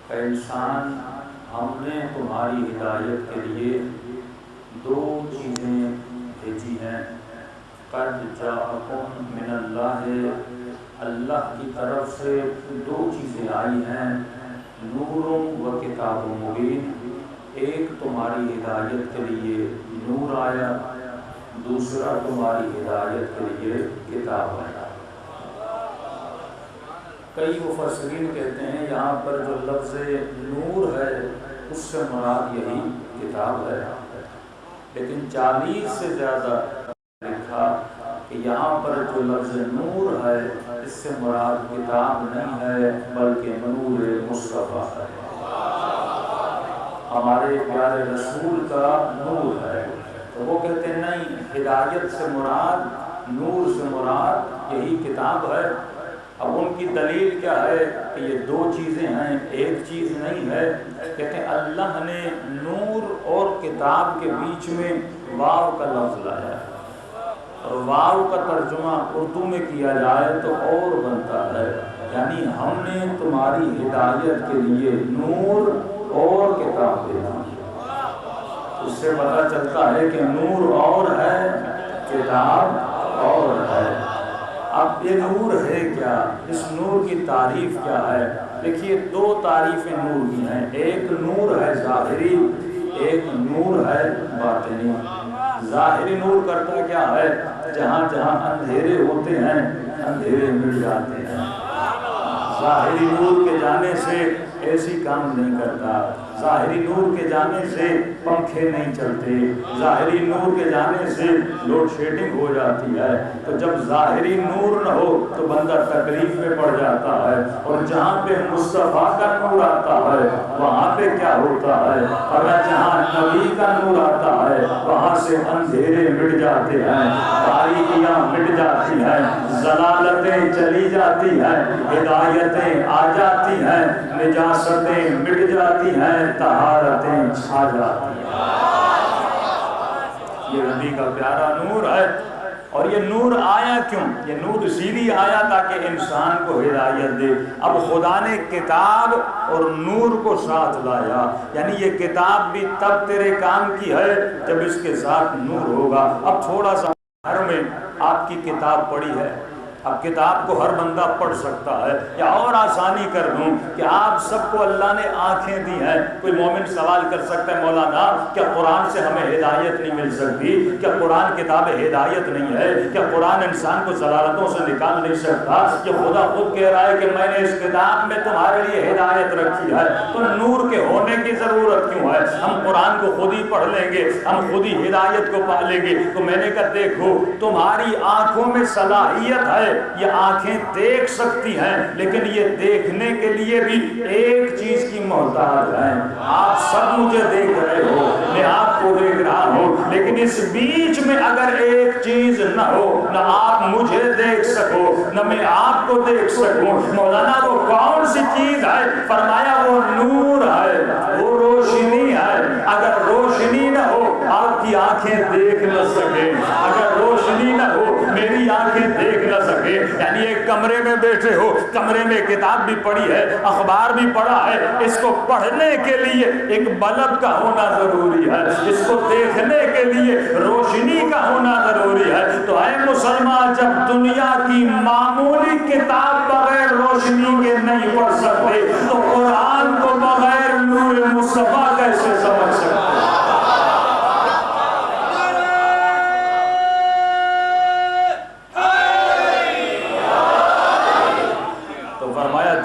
کہ انسان ہم نے تمہاری ہدایت کے لیے دو چیزیں بھیجی ہیں۔ قد جاءکم من اللہ، اللہ کی طرف سے دو چیزیں آئی ہیں، نور و کتاب مبین۔ ایک تمہاری ہدایت کے لیے نور آیا، دوسرا تمہاری ہدایت کے لیے کتاب آیا۔ کئی مفسرین کہتے ہیں یہاں پر جو لفظ نور ہے اس سے مراد یہی کتاب ہے، لیکن 40 سے زیادہ لکھا کہ یہاں پر جو لفظ نور ہے اس سے مراد کتاب نہیں ہے بلکہ نور مصطفیٰ ہے، ہمارے پیارے رسول کا نور ہے۔ تو وہ کہتے ہیں نہیں، ہدایت سے مراد، نور سے مراد یہی کتاب ہے۔ اب ان کی دلیل کیا ہے کہ یہ دو چیزیں ہیں، ایک چیز نہیں ہے۔ کہتے ہیں اللہ نے نور اور کتاب کے بیچ میں واو کا لفظ لایا ہے، اور واو کا ترجمہ اردو میں کیا جائے تو اور بنتا ہے، یعنی ہم نے تمہاری ہدایت کے لیے نور اور کتاب دے دی۔ اس سے پتہ چلتا ہے کہ نور اور ہے، کتاب اور ہے۔ اب یہ نور ہے کیا، اس نور کی تعریف کیا ہے؟ دیکھیے دو تعریفیں نور کی ہیں، ایک نور ہے ظاہری، ایک نور ہے باطنی۔ ظاہری نور کرتا کیا ہے؟ جہاں جہاں اندھیرے ہوتے ہیں اندھیرے مٹ جاتے ہیں۔ ظاہری نور کے جانے سے ایسی کام نہیں کرتا، ظاہری نور کے جانے سے پنکھے نہیں چلتے، ظاہری نور کے جانے سے لوڈ شیڈنگ ہو جاتی ہے۔ تو جب ظاہری نور نہ ہو تو بندہ تکلیف میں پڑ جاتا ہے، اور جہاں پہ مصطفیٰ کا نور آتا ہے وہاں پہ کیا ہوتا ہے؟ اور جہاں نبی کا نور آتا ہے وہاں سے اندھیرے مٹ جاتے ہیں، تاریکیاں مٹ جاتی ہیں، ضلالتیں چلی جاتی ہیں، ہدایتیں آ جاتی ہیں، نجاستیں مٹ جاتی ہیں، طہارتیں چھا جاتی ہیں۔ یہ نبی کا پیارا نور ہے۔ اور یہ نور آیا کیوں؟ یہ نور اسی لیے آیا تاکہ انسان کو ہدایت دے۔ اب خدا نے کتاب اور نور کو ساتھ لایا، یعنی یہ کتاب بھی تب تیرے کام کی ہے جب اس کے ساتھ نور ہوگا۔ اب تھوڑا سا گھر میں آپ کی کتاب پڑی ہے، اب کتاب کو ہر بندہ پڑھ سکتا ہے، یا اور آسانی کر دوں کہ آپ سب کو اللہ نے آنکھیں دی ہیں۔ کوئی مومن سوال کر سکتا ہے مولانا کیا قرآن سے ہمیں ہدایت نہیں مل سکتی؟ کیا قرآن کتاب ہدایت نہیں ہے؟ کیا قرآن انسان کو ضلالتوں سے نکال نہیں سکتا؟ یہ خدا خود کہہ رہا ہے کہ میں نے اس کتاب میں تمہارے لیے ہدایت رکھی ہے، تو نور کے ہونے کی ضرورت کیوں ہے؟ ہم قرآن کو خود ہی پڑھ لیں گے، ہم خود ہی ہدایت کو پا لیں گے۔ تو میں نے کہا دیکھو تمہاری آنکھوں میں صلاحیت ہے، یہ آنکھیں دیکھ سکتی ہیں، لیکن یہ دیکھنے کے لیے بھی ایک چیز کی محتاج ہیں۔ آپ سب مجھے دیکھ رہے ہو، میں آپ کو دیکھ رہا ہوں، لیکن اس بیچ میں اگر ایک چیز نہ ہو، نہ آپ مجھے دیکھ سکو نہ میں آپ کو دیکھ سکوں، مولانا وہ کون سی چیز ہے؟ فرمایا وہ نور ہے، وہ روشنی ہے۔ اگر روشنی نہ ہو آپ کی آنکھیں دیکھ نہ سکے، اگر روشنی نہ ہو میری آنکھیں دیکھ نہ سکے۔ یعنی ایک کمرے میں بیٹھے ہو، کمرے میں کتاب بھی پڑھی ہے، اخبار بھی پڑھا ہے، اس کو پڑھنے کے لیے ایک بلب کا ہونا ضروری ہے، اس کو دیکھنے کے لیے روشنی کا ہونا ضروری ہے۔ تو اے مسلمان جب دنیا کی معمولی کتاب بغیر روشنی کے نہیں پڑھ سکتے تو قرآن کو بغیر نور مصطفیٰ کیسے سمجھ سکتے؟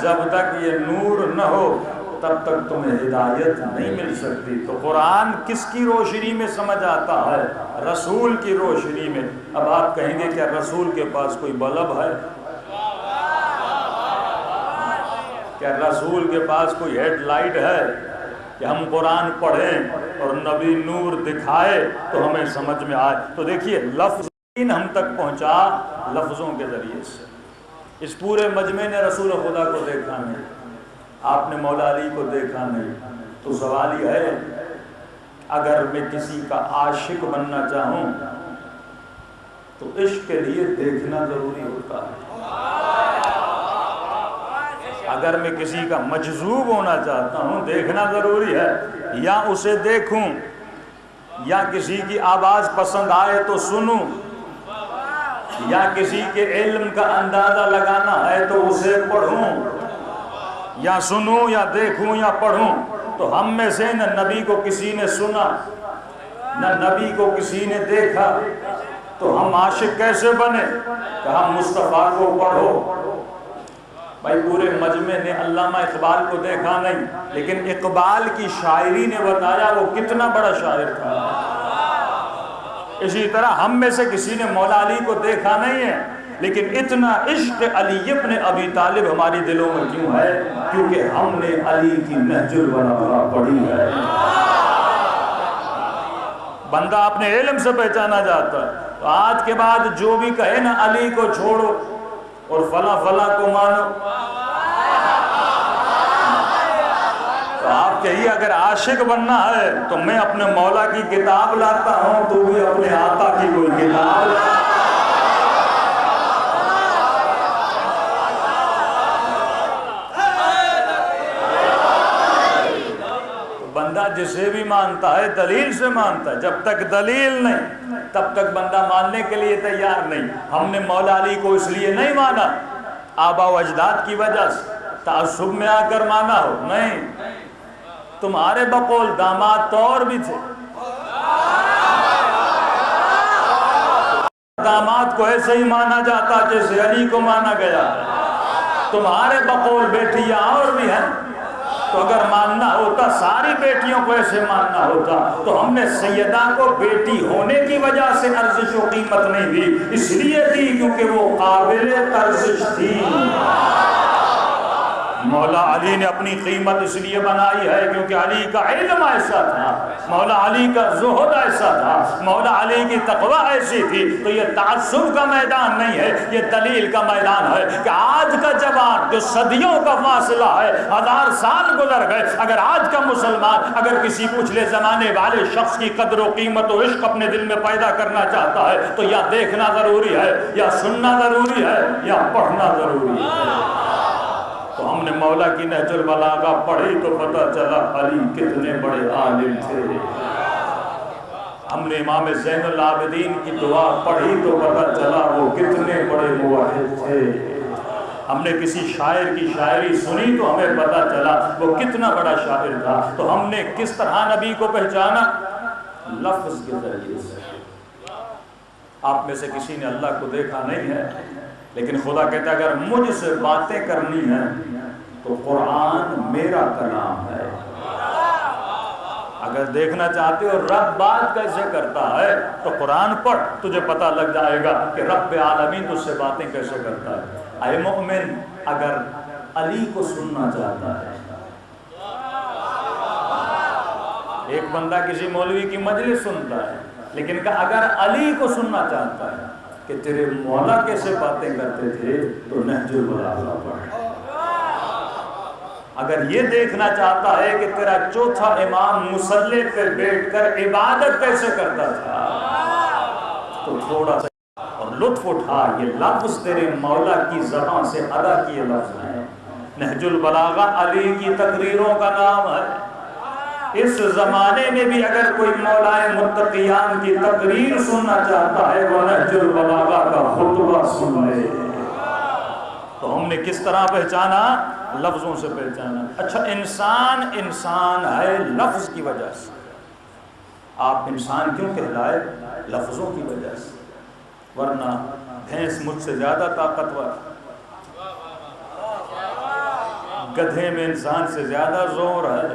جب تک یہ نور نہ ہو تب تک تمہیں ہدایت نہیں مل سکتی۔ تو قرآن کس کی روشنی میں سمجھ آتا ہے؟ رسول کی روشنی میں۔ اب آپ کہیں گے کیا رسول کے پاس کوئی بلب ہے؟ کیا رسول کے پاس کوئی ہیڈ لائٹ ہے کہ ہم قرآن پڑھیں اور نبی نور دکھائے تو ہمیں سمجھ میں آئے؟ تو دیکھیے لفظ ہم تک پہنچا لفظوں کے ذریعے سے۔ اس پورے مجمع نے رسول خدا کو دیکھا نہیں، آپ نے مولا علی کو دیکھا نہیں، تو سوال یہ ہے اگر میں کسی کا عاشق بننا چاہوں تو عشق کے لیے دیکھنا ضروری ہوتا ہے۔ اگر میں کسی کا مجذوب ہونا چاہتا ہوں دیکھنا ضروری ہے، یا اسے دیکھوں یا کسی کی آواز پسند آئے تو سنوں، یا کسی کے علم کا اندازہ لگانا ہے تو اسے پڑھوں، یا سنوں یا دیکھوں یا پڑھوں۔ تو ہم میں سے نہ نبی کو کسی نے سنا نہ نبی کو کسی نے دیکھا، تو ہم عاشق کیسے بنے؟ کہ ہم مصطفیٰ کو پڑھو۔ بھائی پورے مجمع نے علامہ اقبال کو دیکھا نہیں، لیکن اقبال کی شاعری نے بتایا وہ کتنا بڑا شاعر تھا۔ اسی طرح ہم میں سے کسی نے مولا علی کو دیکھا نہیں ہے، لیکن اتنا عشق علی ابن ابی طالب ہماری دلوں میں کیوں ہے؟ کیونکہ ہم نے علی کی نہج البلاغہ پڑھی ہے۔ بندہ اپنے علم سے پہچانا جاتا ہے۔ تو آج کے بعد جو بھی کہے نا علی کو چھوڑو اور فلاں فلاں کو مانو، تو آپ کہیے اگر عاشق بننا ہے تو میں اپنے مولا کی کتاب لاتا ہوں، تو بھی اپنے آقا کی کوئی کتاب لاتا۔ بندہ جسے بھی مانتا ہے دلیل سے مانتا ہے، جب تک دلیل نہیں تب تک بندہ ماننے کے لیے تیار نہیں۔ ہم نے مولا علی کو اس لیے نہیں مانا آبا و اجداد کی وجہ سے، تعصب میں آ کر مانا ہو، نہیں۔ تمہارے بقول داماد تو اور بھی تھے، داماد کو ایسے ہی مانا جاتا جیسے علی کو مانا گیا۔ تمہارے بقول بیٹیاں اور بھی ہیں، تو اگر ماننا ہوتا ساری بیٹیوں کو ایسے ماننا ہوتا، تو ہم نے سیدہ کو بیٹی ہونے کی وجہ سے ارزش و قیمت نہیں دی، اس لیے دی کیونکہ وہ قابل ارزش تھی۔ مولا علی نے اپنی قیمت اس لیے بنائی ہے کیونکہ علی کا علم ایسا تھا، مولا علی کا زہد ایسا تھا، مولا علی کی تقوی ایسی تھی۔ تو یہ تعصب کا میدان نہیں ہے، یہ دلیل کا میدان ہے کہ آج کا جوان جو صدیوں کا فاصلہ ہے، 1000 سال گزر گئے، اگر آج کا مسلمان اگر کسی پچھلے زمانے والے شخص کی قدر و قیمت و عشق اپنے دل میں پیدا کرنا چاہتا ہے تو یا دیکھنا ضروری ہے، یا سننا ضروری ہے، یا پڑھنا ضروری ہے۔ تو ہم نے مولا کی نہج البلاغہ پڑھی تو پتہ چلا علی کتنے بڑے عالم تھے۔ ہم نے امام زین العابدین کی دعا پڑھی تو پتہ چلا وہ کتنے بڑے موحد تھے۔ ہم نے کسی شاعر کی شاعری سنی تو ہمیں پتہ چلا وہ کتنا بڑا شاعر تھا۔ تو ہم نے کس طرح نبی کو پہچانا؟ لفظ کے ذریعے سے۔ آپ میں سے کسی نے اللہ کو دیکھا نہیں ہے، لیکن خدا کہتا ہے اگر مجھ سے باتیں کرنی ہیں تو قرآن میرا کلام ہے۔ اگر دیکھنا چاہتے ہو رب بات کیسے کرتا ہے تو قرآن پڑھ، تجھے پتہ لگ جائے گا کہ رب عالمین تجھ سے باتیں کیسے کرتا ہے۔ اے مومن اگر علی کو سننا چاہتا ہے، ایک بندہ کسی مولوی کی مجلس سنتا ہے، لیکن کہ اگر علی کو سننا چاہتا ہے کہ تیرے مولا کیسے باتیں کرتے تھے تو نہج البلاغہ پڑھ۔ اگر یہ دیکھنا چاہتا ہے کہ تیرا چوتھا امام مصلی پہ بیٹھ کر عبادت کیسے کرتا تھا تو تھوڑا سا اور لطف اٹھا، یہ لفظ تیرے مولا کی زبان سے ادا کیے لفظ ہیں۔ نہج البلاغہ علی کی تقریروں کا نام ہے۔ اس زمانے میں بھی اگر کوئی مولائے متقیان کی تقریر سننا چاہتا ہے وہ نہج البلاغہ کا خطبہ سن لے۔ تو ہم نے کس طرح پہچانا؟ لفظوں سے پہچانا۔ اچھا انسان ہے لفظ کی وجہ سے۔ آپ انسان کیوں کہلائے؟ لفظوں کی وجہ سے، ورنہ بھینس مجھ سے زیادہ طاقتور، گدھے میں انسان سے زیادہ زور ہے۔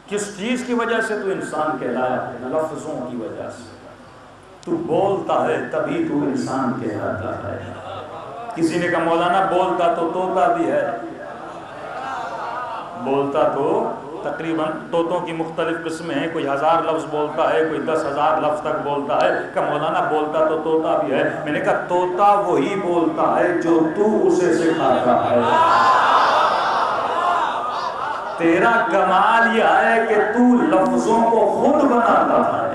کس چیز کی وجہ سے تو انسان کہلایا؟ لفظوں کی وجہ سے۔ تو بولتا ہے تبھی تو انسان کہلاتا ہے۔ کسی نے کہا مولانا بولتا تو طوطا بھی ہے، بولتا تو تقریباً طوطوں کی مختلف قسمیں ہیں، کوئی 1000 لفظ بولتا ہے، کوئی 10,000 لفظ تک بولتا ہے۔ کہ مولانا بولتا تو طوطا بھی ہے۔ میں نے کہا طوطا وہی بولتا ہے جو تو اسے سکھاتا ہے۔ تیرا کمال یہ ہے کہ تو لفظوں کو خود بناتا ہے۔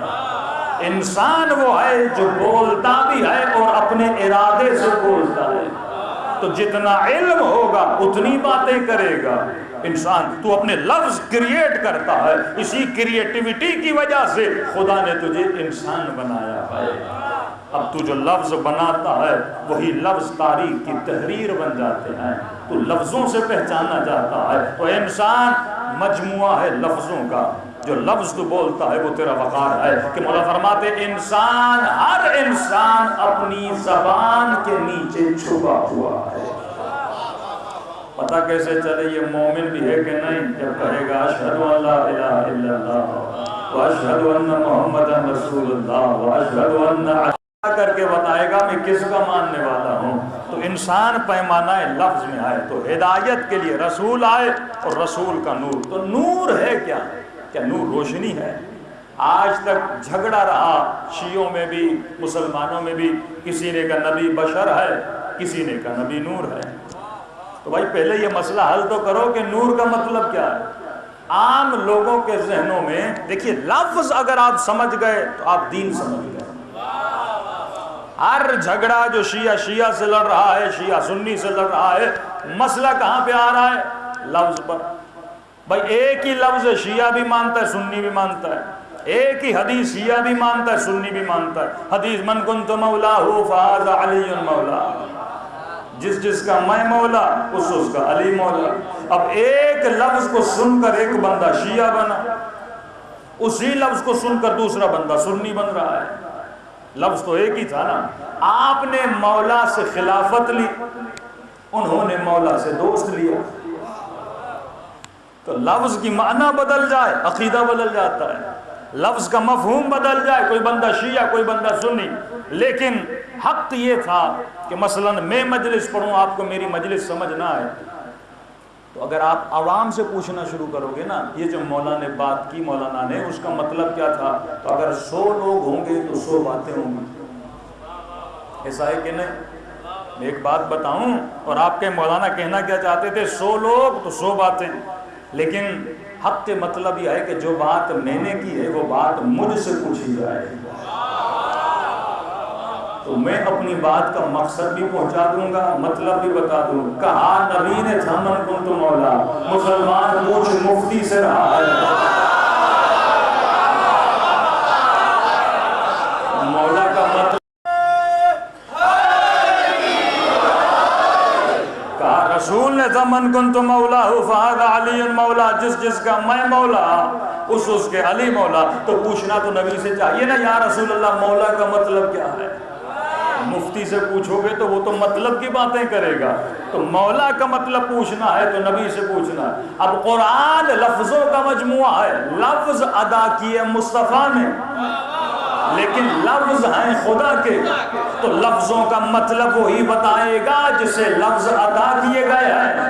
انسان وہ ہے جو بولتا بھی ہے اور اپنے ارادے سے بولتا ہے۔ تو جتنا علم ہوگا اتنی باتیں کرے گا انسان. تو اپنے لفظ کریٹ کرتا ہے, اسی کریٹیوٹی کی وجہ سے خدا نے تجھے انسان بنایا ہے. اب تو جو لفظ بناتا ہے وہی لفظ تاریخ کی تحریر بن جاتے ہیں. تو لفظوں سے پہچانا جاتا ہے. تو انسان مجموعہ ہے لفظوں کا. جو لفظ تو بولتا ہے وہ تیرا وقار ہے. کہ مولا فرماتے انسان, ہر انسان اپنی زبان کے نیچے چھپا ہوا ہے. پتہ کیسے چلے یہ مومن بھی ہے کہ نہیں؟ جب کہے گا اشہد ان لا الہ الا اللہ واشہد ان محمدا رسول اللہ واشہد ان, کر کے بتائے گا میں کس کا ماننے والا ہوں. تو انسان پیمانہ لفظ میں آئے تو ہدایت کے لیے رسول آئے اور رسول کا نور. تو نور ہے کیا؟ کیا نور روشنی ہے؟ آج تک جھگڑا رہا شیعوں میں بھی مسلمانوں میں بھی. کسی نے کہا نبی بشر ہے, کسی نے کہا نبی نور ہے. تو بھائی پہلے یہ مسئلہ حل تو کرو کہ نور کا مطلب کیا ہے. عام لوگوں کے ذہنوں میں دیکھیے لفظ اگر آپ سمجھ گئے تو آپ دین سمجھ گئے. ہر جھگڑا جو شیعہ سے لڑ رہا ہے, شیعہ سنی سے لڑ رہا ہے, مسئلہ کہاں پہ آ رہا ہے؟ لفظ پر. بھائی ایک ہی لفظ شیعہ بھی مانتا ہے سنی بھی مانتا ہے. ایک ہی حدیث شیعہ بھی مانتا ہے سنی بھی مانتا ہے. حدیث من کنت مولاہ فہذا علی مولا, جس کا میں مولا اس کا علی مولا. اب ایک لفظ کو سن کر ایک بندہ شیعہ بنا, اسی لفظ کو سن کر دوسرا بندہ سنی بن رہا ہے. لفظ تو ایک ہی تھا نا. آپ نے مولا سے خلافت لی, انہوں نے مولا سے دوست لیا. تو لفظ کی معنی بدل جائے عقیدہ بدل جاتا ہے. لفظ کا مفہوم بدل جائے, کوئی بندہ شیعہ کوئی بندہ سنی. لیکن حق یہ تھا کہ مثلا میں مجلس پڑھوں, آپ کو میری مجلس سمجھ نہ آئے, تو اگر آپ عوام سے پوچھنا شروع کرو گے نا یہ جو مولانا نے بات کی مولانا نے اس کا مطلب کیا تھا, تو اگر 100 لوگ ہوں گے تو 100 باتیں ہوں گی. ایسا ہے کہ نہیں؟ میں ایک بات بتاؤں اور آپ کے مولانا کہنا کیا چاہتے تھے, 100 لوگ تو 100 باتیں. لیکن حق کے مطلب یہ ہے کہ جو بات میں نے کی ہے وہ بات مجھ سے پوچھی جائے, تو میں اپنی بات کا مقصد بھی پہنچا دوں گا, مطلب بھی بتا دوں. کہا نبی نے تھا من کنت مولا, مسلمان پوچھ مفتی سے رہا ہے. مولا کا مطلب کہا رسول نے تھا من کنت مولا فہذا علی مولا, جس کا میں مولا اس کے علی مولا. تو پوچھنا تو نبی سے چاہیے نا, یا رسول اللہ مولا کا مطلب کیا ہے. مفتی سے پوچھو گے تو وہ تو مطلب کی باتیں کرے گا. تو مولا کا مطلب پوچھنا ہے تو نبی سے پوچھنا ہے. اب قرآن لفظوں کا مجموعہ ہے, لفظ ادا کیے مصطفیٰ نے لیکن لفظ ہیں خدا کے, تو لفظوں کا مطلب وہی بتائے گا جسے لفظ ادا کیے گئے ہیں.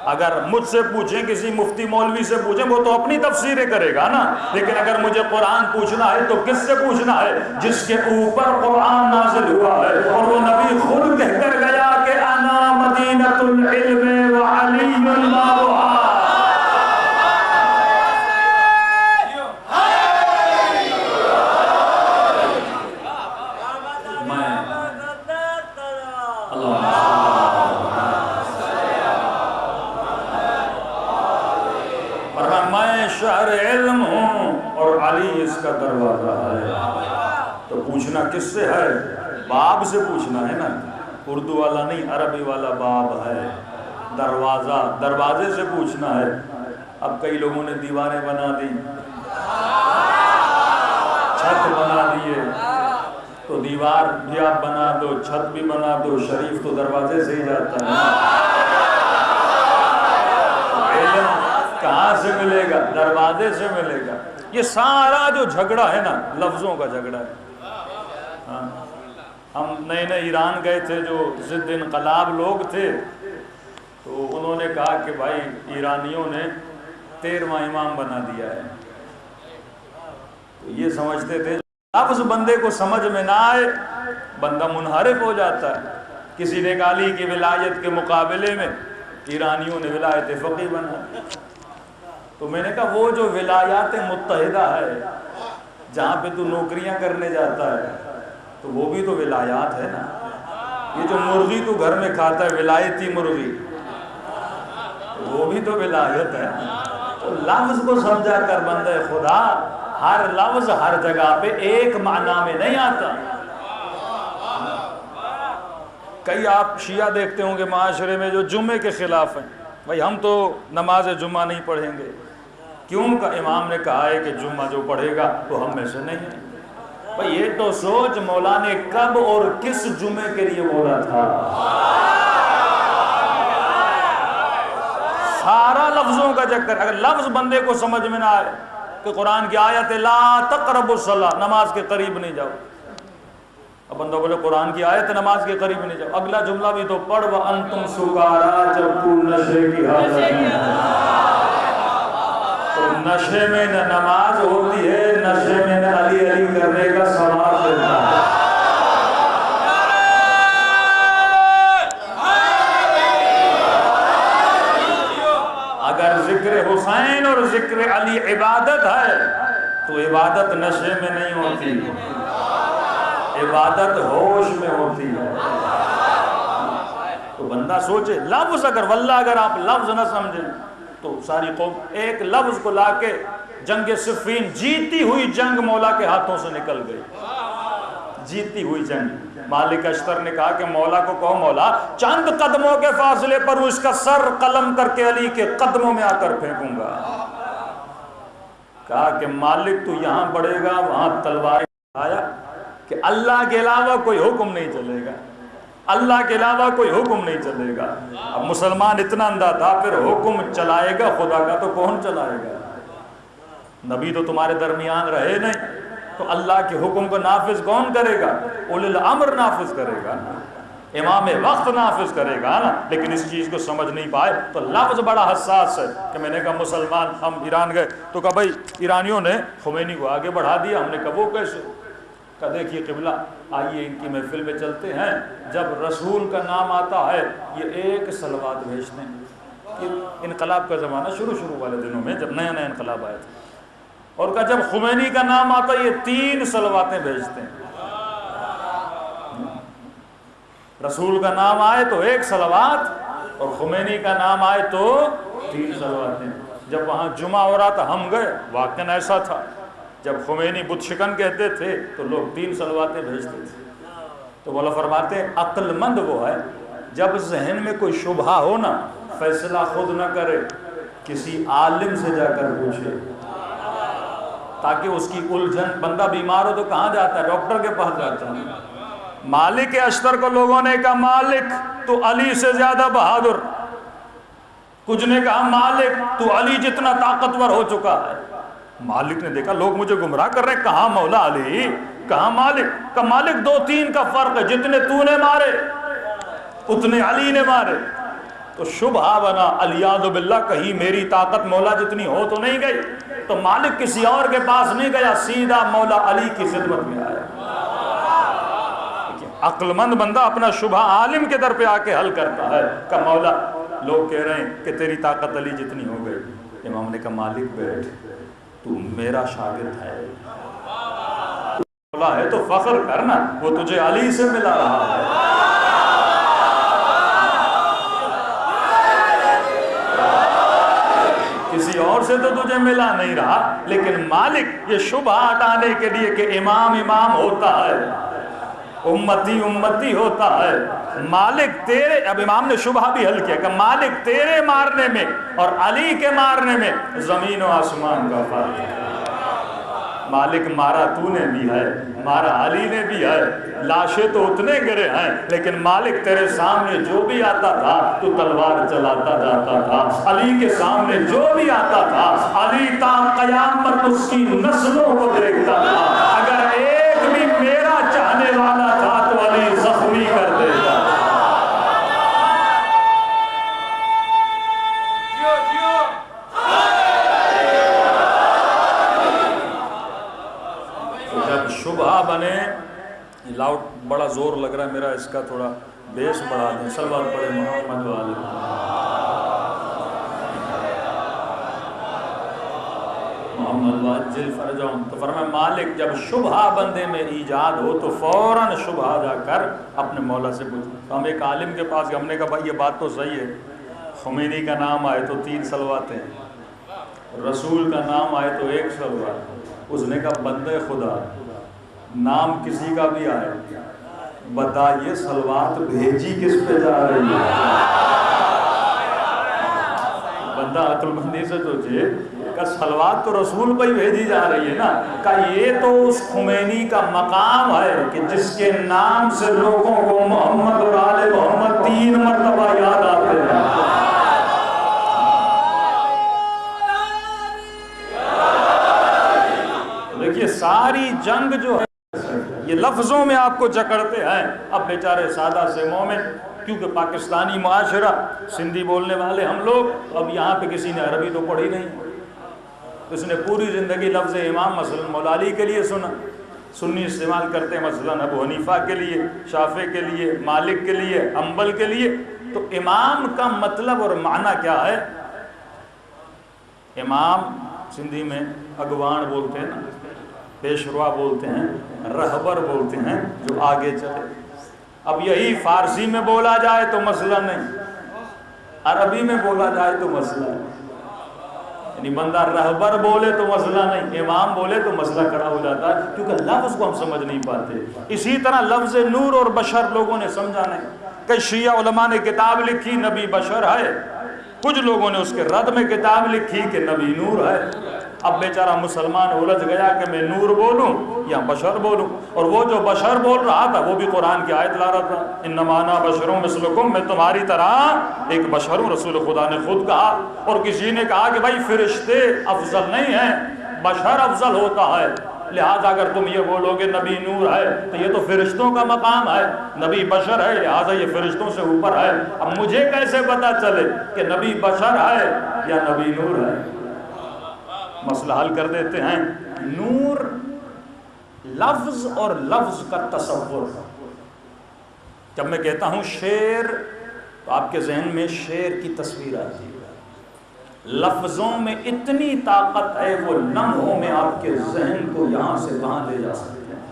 اگر مجھ سے پوچھیں, کسی مفتی مولوی سے پوچھیں, وہ تو اپنی تفسیریں کرے گا نا. لیکن اگر مجھے قرآن پوچھنا ہے تو کس سے پوچھنا ہے؟ جس کے اوپر قرآن نازل ہوا ہے, اور وہ نبی خود کہہ کر گیا کہ انا مدینۃ العلم وعلی بابها. شہر علم ہوں اور علی اس کا دروازہ ہے. تو پوچھنا کس سے ہے؟ باب سے پوچھنا ہے نا, اردو والا نہیں عربی والا باب ہے. دروازہ, دروازے سے پوچھنا ہے. اب کئی لوگوں نے دیواریں بنا دی, چھت بنا دیے, تو دیوار بھی آپ بنا دو, چھت بھی بنا دو, شریف تو دروازے سے ہی جاتا ہے. کہاں سے ملے گا؟ دروازے سے ملے گا. یہ سارا جو جھگڑا ہے نا لفظوں کا جھگڑا ہے. ہم نئے ایران گئے تھے, جو ضد انقلاب لوگ تھے, تو انہوں نے کہا کہ بھائی ایرانیوں نے 13واں امام بنا دیا ہے. تو یہ سمجھتے تھے لفظ بندے کو سمجھ میں نہ آئے بندہ منحرف ہو جاتا ہے. کسی نے کہا علی کی ولایت کے مقابلے میں ایرانیوں نے ولایت فقیہ بنا. تو میں نے کہا وہ جو ولایات متحدہ ہے جہاں پہ تو نوکریاں کرنے جاتا ہے تو وہ بھی تو ولایات ہے نا. یہ جو مرغی تو گھر میں کھاتا ہے ولایتی مرغی، وہ بھی تو ولایت ہے۔ تو لفظ کو سمجھا کر بندے خدا، ہر لفظ ہر جگہ پہ ایک معنی میں نہیں آتا۔ کئی آپ شیعہ دیکھتے ہوں گے معاشرے میں جو جمعے کے خلاف ہیں، بھائی ہم تو نماز جمعہ نہیں پڑھیں گے، کیوں کا امام نے کہا ہے کہ جمعہ جو پڑھے گا وہ ہم میں سے نہیں ہے۔ بھائی یہ تو سوچ مولا نے کب اور کس جمعے کے لیے بولا تھا۔ سارا لفظوں کا چکر، اگر لفظ بندے کو سمجھ میں نہ آئے کہ قرآن کی آیت ہے لا تقربوا الصلاۃ، نماز کے قریب نہیں جاؤ، اب بندہ بولے قرآن کی آیت نماز کے قریب نہیں جاؤ، اگلا جملہ بھی تو پڑھ وَأَنْتُمْ سُكَارَىٰ، جب تو نشے کی حالت میں تو نشے میں نہ نماز ہوتی ہے، نشے میں نہ علی علی کرنے کا ثواب دیتا ہے۔ اگر ذکر حسین اور ذکر علی عبادت ہے تو عبادت نشے میں نہیں ہوتی، عبادت ہوش میں ہوتی ہے۔ تو بندہ سوچے لفظ، اگر واللہ اگر آپ لفظ نہ سمجھیں تو ساری قوم ایک لفظ کو لا کے جنگ صفین، جیتی ہوئی جنگ مولا کے ہاتھوں سے نکل گئی، جیتی ہوئی جنگ۔ مالک اشتر نے کہا کہ مولا کو کہو مولا چند قدموں کے فاصلے پر اس کا سر قلم کر کے علی کے قدموں میں آ کر پھینکوں گا۔ کہا کہ مالک تو یہاں بڑھے گا وہاں تلوار آیا کہ اللہ کے علاوہ کوئی حکم نہیں چلے گا، اللہ کے علاوہ کوئی حکم نہیں چلے گا۔ اب مسلمان اتنا اندھا تھا، پھر حکم چلائے گا خدا کا تو کون چلائے گا؟ نبی تو تمہارے درمیان رہے نہیں، تو اللہ کے حکم کو نافذ کون کرے گا؟ اولی الامر نافذ کرے گا، امام وقت نافذ کرے گا نا۔ لیکن اس چیز کو سمجھ نہیں پائے تو لفظ بڑا حساس ہے کہ میں نے کہا مسلمان، ہم ایران گئے تو کہا بھائی ایرانیوں نے خمینی کو آگے بڑھا دیا، ہم نے کہا وہ کیسے؟ کہ دیکھیے قبلہ آئیے ان کی محفل میں چلتے ہیں، جب رسول کا نام آتا ہے یہ ایک صلوات بھیجتے ہیں۔ یہ انقلاب کا زمانہ شروع والے دنوں میں جب نیا نیا انقلاب آیا تھا، اور کہ جب خمینی کا نام آتا ہے یہ 3 صلواتیں بھیجتے ہیں۔ رسول کا نام آئے تو 1 صلوات، اور خمینی کا نام آئے تو 3 صلواتیں۔ جب وہاں جمعہ ہو رہا تھا ہم گئے، واقعاً ایسا تھا، جب خمینی بت شکن کہتے تھے تو لوگ 3 صلواتیں بھیجتے تھے۔ تو مولا فرماتے ہیں عقل مند وہ ہے جب ذہن میں کوئی شبہ ہو نا، فیصلہ خود نہ کرے، کسی عالم سے جا کر پوچھے، تاکہ اس کی الجھن، بندہ بیمار ہو تو کہاں جاتا ہے؟ ڈاکٹر کے پاس جاتا ہے۔ مالک اشتر کو لوگوں نے کہا مالک تو علی سے زیادہ بہادر، کچھ نے کہا مالک تو علی جتنا طاقتور ہو چکا ہے۔ مالک نے دیکھا لوگ مجھے گمراہ کر رہے ہیں، کہاں مولا علی کہاں مالک؟ کہ مالک 2-3 کا فرق ہے، جتنے تو نے مارے اتنے علی نے مارے۔ تو شبہ بنا الیاذ باللہ، کہیں میری طاقت مولا جتنی ہو تو نہیں گئی؟ تو مالک کسی اور کے پاس نہیں گیا، سیدھا مولا علی کی خدمت میں آیا۔ عقل مند بندہ اپنا شبہ عالم کے در پہ آ کے حل کرتا ہے کہ مولا لوگ کہہ رہے ہیں کہ تیری طاقت علی جتنی ہو گئی۔ امام نے کہا مالک بیٹھ، تو میرا شاگرد ہے، مولا ہے تو فخر کرنا، وہ تجھے علی سے ملا رہا ہے۔ کسی اور سے تو تجھے ملا نہیں رہا، لیکن مالک یہ شبہ ہٹانے کے لیے کہ امام ہوتا ہے، امتی امتی ہوتا ہے، مالک تیرے، اب امام نے شبہ بھی حل کیا کہ مالک تیرے مارنے میں اور علی کے مارنے میں زمین و آسمان کا فرق ہے۔ مالک مارا تو نے بھی ہے، مارا علی نے بھی ہے، لاشیں تو اتنے گرے ہیں، لیکن مالک تیرے سامنے جو بھی آتا تھا تو تلوار چلاتا جاتا تھا، علی کے سامنے جو بھی آتا تھا علی تا قیامت اس کی نسلوں کو دیکھتا تھا۔ اگر ایک بھی میرا چاہنے والا تھا تو علی زخمی کر دیتا۔ شبہ بنے، لاؤڈ بڑا زور لگ رہا ہے میرا، اس کا تھوڑا بیس بڑھا دیں، صلوات پڑھے محمد والے۔ محمد محمد وعجل فرجهم، تو فرمایا مالک جب شبہ بندے میں ایجاد ہو تو فوراً شبہ جا کر اپنے مولا سے پوچھ. تو ہم ایک عالم کے پاس گئے، ہم نے کہا بھائی یہ بات تو صحیح ہے، خمینی کا نام آئے تو 3 صلواتیں، رسول کا نام آئے تو 1 صلوات. اس نے کہا بندے خدا، نام کسی کا بھی آئے بتائیے صلوات بھیجی کس پہ جا رہی ہے؟ بندہ عقل مندی سے سوچے کہ صلوات تو رسول پہ ہی بھیجی جا رہی ہے نا. کہ یہ تو اس خمینی کا مقام ہے کہ جس کے نام سے لوگوں کو محمد اور آل محمد 3 مرتبہ یاد آتے ہیں. دیکھیے ساری جنگ جو ہے یہ لفظوں میں آپ کو جکڑتے ہیں. اب بیچارے سادہ سے مومن، کیونکہ پاکستانی معاشرہ، سندھی بولنے والے ہم لوگ، اب یہاں پہ کسی نے عربی تو پڑھی نہیں، اس نے پوری زندگی لفظ امام مثلا مولا علی کے لیے سنا. سنی استعمال کرتے ہیں مثلا ابو حنیفہ کے لیے، شافعی کے لیے، مالک کے لیے، حنبل کے لیے. تو امام کا مطلب اور معنی کیا ہے؟ امام سندھی میں اگوان بولتے ہیں نا، پیشوا بولتے ہیں، رہبر بولتے ہیں، جو آگے چلے. اب یہی فارسی میں بولا جائے تو مسئلہ نہیں، عربی میں بولا جائے تو مسئلہ ہے. یعنی بندہ رہبر بولے تو مسئلہ نہیں، امام بولے تو مسئلہ کھڑا ہو جاتا ہے، کیونکہ لفظ کو ہم سمجھ نہیں پاتے. اسی طرح لفظ نور اور بشر لوگوں نے سمجھا نہیں. کئی شیعہ علماء نے کتاب لکھی نبی بشر ہے، کچھ لوگوں نے اس کے رد میں کتاب لکھی کہ نبی نور ہے. اب بیچارہ مسلمان الجھ گیا کہ میں نور بولوں یا بشر بولوں. اور وہ جو بشر بول رہا تھا وہ بھی قرآن کی آیت لا رہا تھا، انما انا بشر مثلکم، میں تمہاری طرح ایک بشر ہوں. رسول خدا نے خود کہا. اور کسی نے کہا کہ بھائی فرشتے افضل نہیں ہیں، بشر افضل ہوتا ہے، لہذا اگر تم یہ بولو گے نبی نور ہے تو یہ تو فرشتوں کا مقام ہے، نبی بشر ہے لہذا یہ فرشتوں سے اوپر ہے. اب مجھے کیسے پتا چلے کہ نبی بشر ہے یا نبی نور ہے؟ مسئلہ حل کر دیتے ہیں. نور لفظ اور لفظ کا تصور. جب میں کہتا ہوں شعر تو آپ کے ذہن میں شعر کی تصویر آتی ہے. لفظوں میں اتنی طاقت ہے وہ لمحوں میں آپ کے ذہن کو یہاں سے وہاں لے جا سکتے ہیں.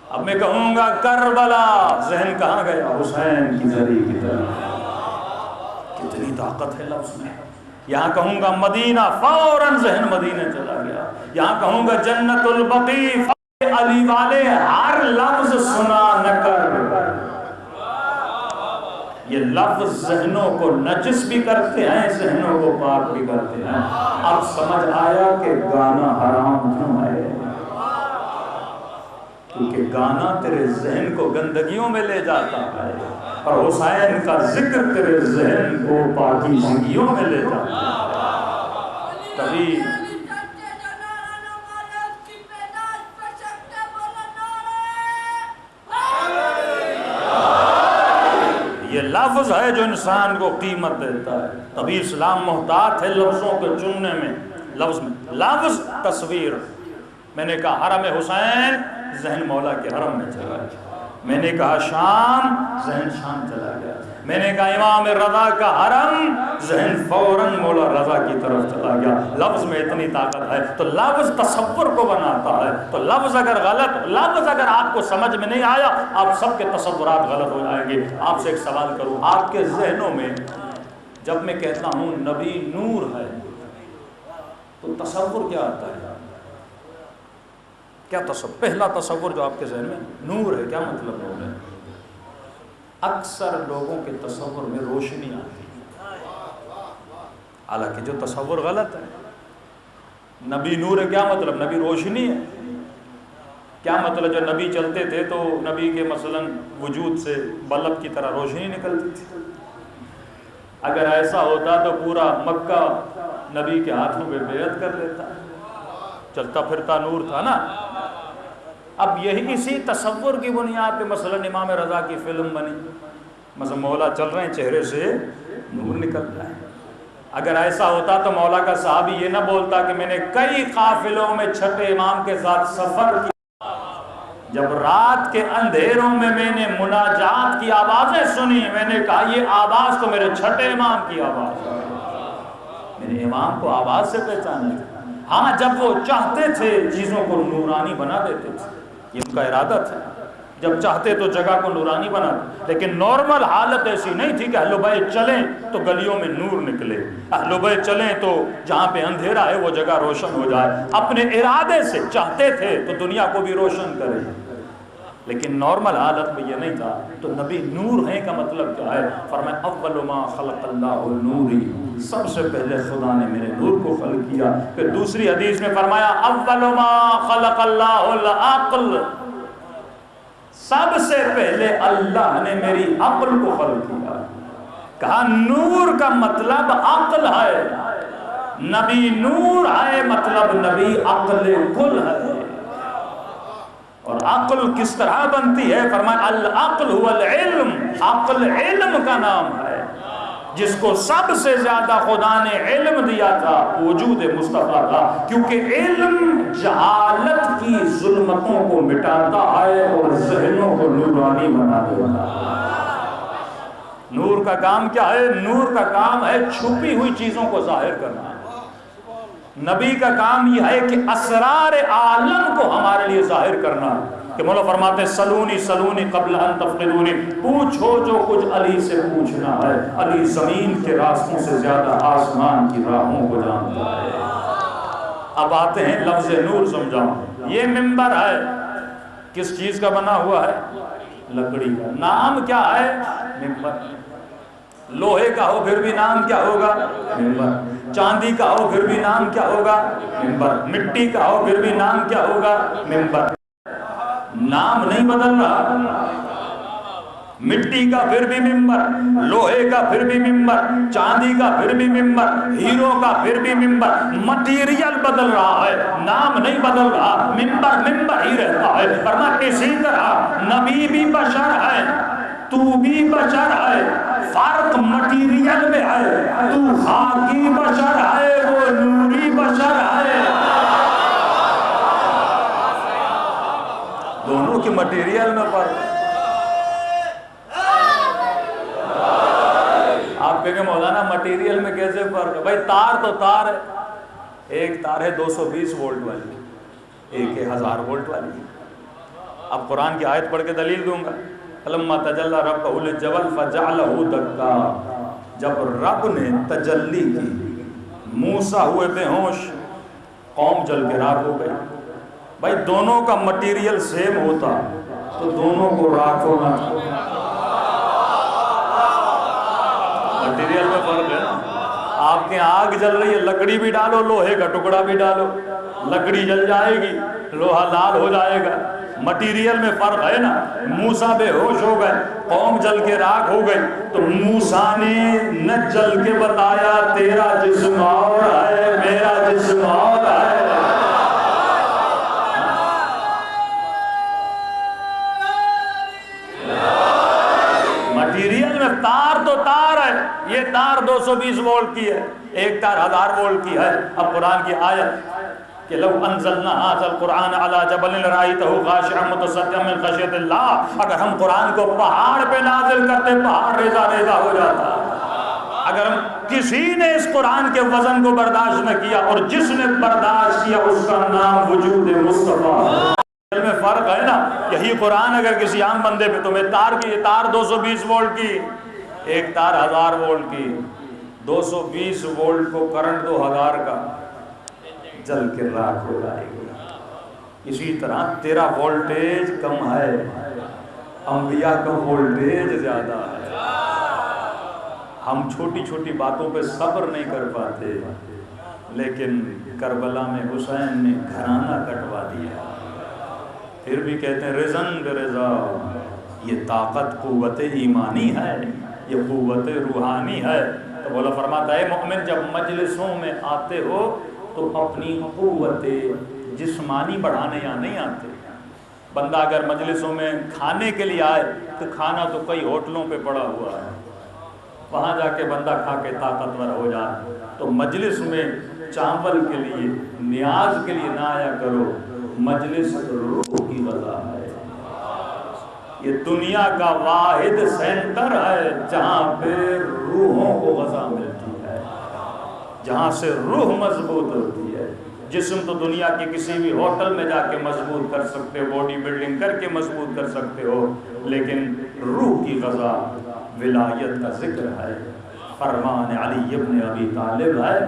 اب میں کہوں گا کربلا، ذہن کہاں گیا؟ حسین کی زری کی طرف. کتنی طاقت ہے لفظ میں. یہاں کہوں گا مدینہ، فوراً ذہن مدینہ چلا گیا. یہاں کہوں گا جنت البقیع، علی والے ہر لفظ سنا نہ کر. یہ لفظ ذہنوں کو نجس بھی کرتے ہیں، ذہنوں کو پاک بھی کرتے ہیں. اب سمجھ آیا کہ گانا حرام کیوں ہے؟ کیونکہ گانا تیرے ذہن کو گندگیوں میں لے جاتا ہے، اور حسین کا ذکر تیرے ذہن کو پاکیزگیوں میں لے جاتا ہے. تبھی یہ لفظ ہے جو انسان کو قیمت دیتا ہے. تبھی اسلام محتاط ہے لفظوں کے چننے میں. لفظ تصویر. میں نے کہا حرم حسین، ذہن مولا کے حرم میں چلا گیا. میں نے کہا شام، ذہن شام چلا گیا. میں نے کہا امام رضا کا حرم، ذہن فوراً مولا رضا کی طرف چلا گیا. لفظ میں اتنی طاقت ہے. تو لفظ تصور کو بناتا ہے. تو لفظ اگر غلط، لفظ اگر آپ کو سمجھ میں نہیں آیا، آپ سب کے تصورات غلط ہو جائیں گے. آپ سے ایک سوال کروں، آپ کے ذہنوں میں جب میں کہتا ہوں نبی نور ہے تو تصور کیا آتا ہے؟ کیا تصور؟ پہلا تصور جو آپ کے ذہن میں نور ہے، کیا مطلب نور ہے؟ اکثر لوگوں کے تصور میں روشنی آتی ہے، حالانکہ جو تصور غلط ہے. نبی نور ہے کیا مطلب؟ نبی روشنی ہے. کیا مطلب؟ جو نبی چلتے تھے تو نبی کے مثلا وجود سے بلب کی طرح روشنی نکلتی تھی. اگر ایسا ہوتا تو پورا مکہ نبی کے ہاتھوں پہ بیعت کر لیتا، چلتا پھرتا نور تھا نا. اب یہی اسی تصور کی بنیاد پہ مثلا امام رضا کی فلم بنی، مثلا مولا چل رہے ہیں چہرے سے نور نکل رہا ہے. اگر ایسا ہوتا تو مولا کا صحابی یہ نہ بولتا کہ میں نے کئی قافلوں میں چھٹے امام کے ساتھ سفر کیا، جب رات کے اندھیروں میں نے مناجات کی آوازیں سنی، میں نے کہا یہ آواز تو میرے چھٹے امام کی آواز ہے. میں نے امام کو آواز سے پہچانا. ہاں جب وہ چاہتے تھے چیزوں کو نورانی بنا دیتے تھے، یہ ان کا ارادہ تھا، جب چاہتے تو جگہ کو نورانی بنا دے، لیکن نارمل حالت ایسی نہیں تھی کہ اہل بیت چلیں تو گلیوں میں نور نکلے، اہل بیت چلیں تو جہاں پہ اندھیرا ہے وہ جگہ روشن ہو جائے، اپنے ارادے سے چاہتے تھے تو دنیا کو بھی روشن کرے، لیکن نارمل حالت میں یہ نہیں تھا۔ تو نبی نور ہیں کا مطلب کیا ہے؟ فرمایا اول ما خلق اللہ نوری، سب سے پہلے خدا نے میرے نور کو خلق کیا۔ پھر دوسری حدیث میں فرمایا اول ما خلق اللہ العقل، سب سے پہلے اللہ نے میری عقل کو خلق کیا۔ کہا نور کا مطلب عقل ہے، نبی نور ہے مطلب نبی عقل کل ہے۔ اور عقل کس طرح بنتی ہے؟ فرمایا العقل هو العلم، عقل علم کا نام ہے، جس کو سب سے زیادہ خدا نے علم دیا تھا وجود مصطفیٰ کا، کیونکہ علم جہالت کی ظلمتوں کو مٹاتا ہے اور ذہنوں کو نورانی بنا دیتا ہے۔ نور کا کام کیا ہے؟ نور کا کام ہے چھپی ہوئی چیزوں کو ظاہر کرنا۔ نبی کا کام یہ ہے کہ اسرار عالم کو ہمارے لیے ظاہر کرنا، کہ مولا فرماتے ہیں سلونی سلونی قبل ان تفقدونی، پوچھو جو کچھ علی سے پوچھنا ہے، علی زمین کے راستوں سے زیادہ آسمان کی راہوں کو جانتا ہے۔ اب آتے ہیں لفظ نور سمجھاؤں۔ یہ منبر ہے، کس چیز کا بنا ہوا ہے؟ لکڑی کا۔ نام کیا ہے؟ منبر۔ لوہے کا ہو پھر بھی نام کیا ہوگا؟ منبر۔ چاندی کا ہو پھر بھی نام کیا ہوگا؟ منبر۔ مٹی کا ہو پھر بھی نام کیا ہوگا؟ منبر۔ نام نہیں بدل رہا، مٹی کا پھر بھی منبر، لوہے کا پھر بھی منبر، چاندی کا پھر بھی منبر، ہیرو کا پھر بھی منبر، مٹیریل بدل رہا ہے، نام نہیں بدل رہا، منبر منبر ہی رہتا ہے۔ فرمایا اسی طرح نبی بھی بشر ہے، تو بھی بشر ہے، فرق مٹیریل میں ہے، تو خاکی بشر ہے، وہ نوری بشر ہے۔ دونوں کی مٹیریل میں فرق ہے۔ آپ کہیں گے مولانا مٹیریل میں کیسے فرق ہے؟ بھائی تار تو تار ہے، ایک تار ہے 220 وولٹ والی، ایک ہے 1000 وولٹ والی۔ اب قرآن کی آیت پڑھ کے دلیل دوں گا۔ فلما تجلی ربہ للجبل فجعلہ دکا، جب رب نے تجلی کی موسیٰ ہوئے بے ہوش، قوم جل کے راکھ ہو گئی۔ بھائی دونوں کا مٹیریل سیم ہوتا تو دونوں کو راکھ ہونا، مٹیریل میں فرق ہے نا۔ آپ کے آگ جل رہی ہے، لکڑی بھی ڈالو، لوہے کا ٹکڑا بھی ڈالو، لکڑی جل جائے گی، لوہا لال ہو جائے گا، مٹیریل میں فرق ہے نا۔ موسیٰ بے ہوش ہو گئے، قوم جل کے راکھ ہو گئی، تو موسیٰ نے نہ جل کے بتایا تیرا جسم اور ہے میرا جسم اور ہے۔ مٹیریل میں تار تو تار ہے، یہ تار 220 وولٹ کی ہے، ایک تار 1000 وولٹ کی ہے۔ اب قرآن کی آیت کہ لو انزلنا هذا القرآن على جبل لرأيته خاشعا متصدعا من خشیۃ اللہ، اگر ہم قرآن کو پہاڑ پہ نازل کرتے پہاڑ ریزہ ریزہ ہو جاتا۔ اگر ہم کسی نے اس قرآن کے وزن کو برداشت نہ کیا، اور جس نے برداشت کیا اس کا نام وجود مصطفیٰ میں فرق ہے نا۔ یہی قرآن اگر کسی عام بندے پہ، تمہیں تار کی، یہ تار 220 وولٹ کی، ایک تار 1000 وولٹ کی، 220 وولٹ کو کرنٹ 2000 کا جل کے راکھ ہو جائے گی۔ اسی طرح تیرا وولٹیج کم ہے، انبیاء کا وولٹیج زیادہ ہے۔ ہم چھوٹی چھوٹی باتوں پہ صبر نہیں کر پاتے، لیکن کربلا میں حسین نے گھرانہ کٹوا دیا، پھر بھی کہتے ہیں رضن برضا۔ یہ طاقت قوت ایمانی ہے، یہ قوت روحانی ہے۔ تو مولا فرماتا ہے مومن جب مجلسوں میں آتے ہو تو اپنی قوت جسمانی بڑھانے یا نہیں آتے۔ بندہ اگر مجلسوں میں کھانے کے لیے آئے تو کھانا تو کئی ہوٹلوں پہ پڑا ہوا ہے، وہاں جا کے بندہ کھا کے طاقتور ہو جائے۔ تو مجلس میں چاول کے لیے نیاز کے لیے نہ آیا کرو، مجلس روح کی غذا ہے۔ یہ دنیا کا واحد سینٹر ہے جہاں پہ روحوں کو غذا ملتی ہے، جہاں سے روح مضبوط ہوتی ہے۔ جسم تو دنیا کے کسی بھی ہوٹل میں جا کے مضبوط کر سکتے ہو، باڈی بلڈنگ کر کے مضبوط کر سکتے ہو، لیکن روح کی غذا ولایت کا ذکر ہے، فرمان علی ابن ابی طالب ہے۔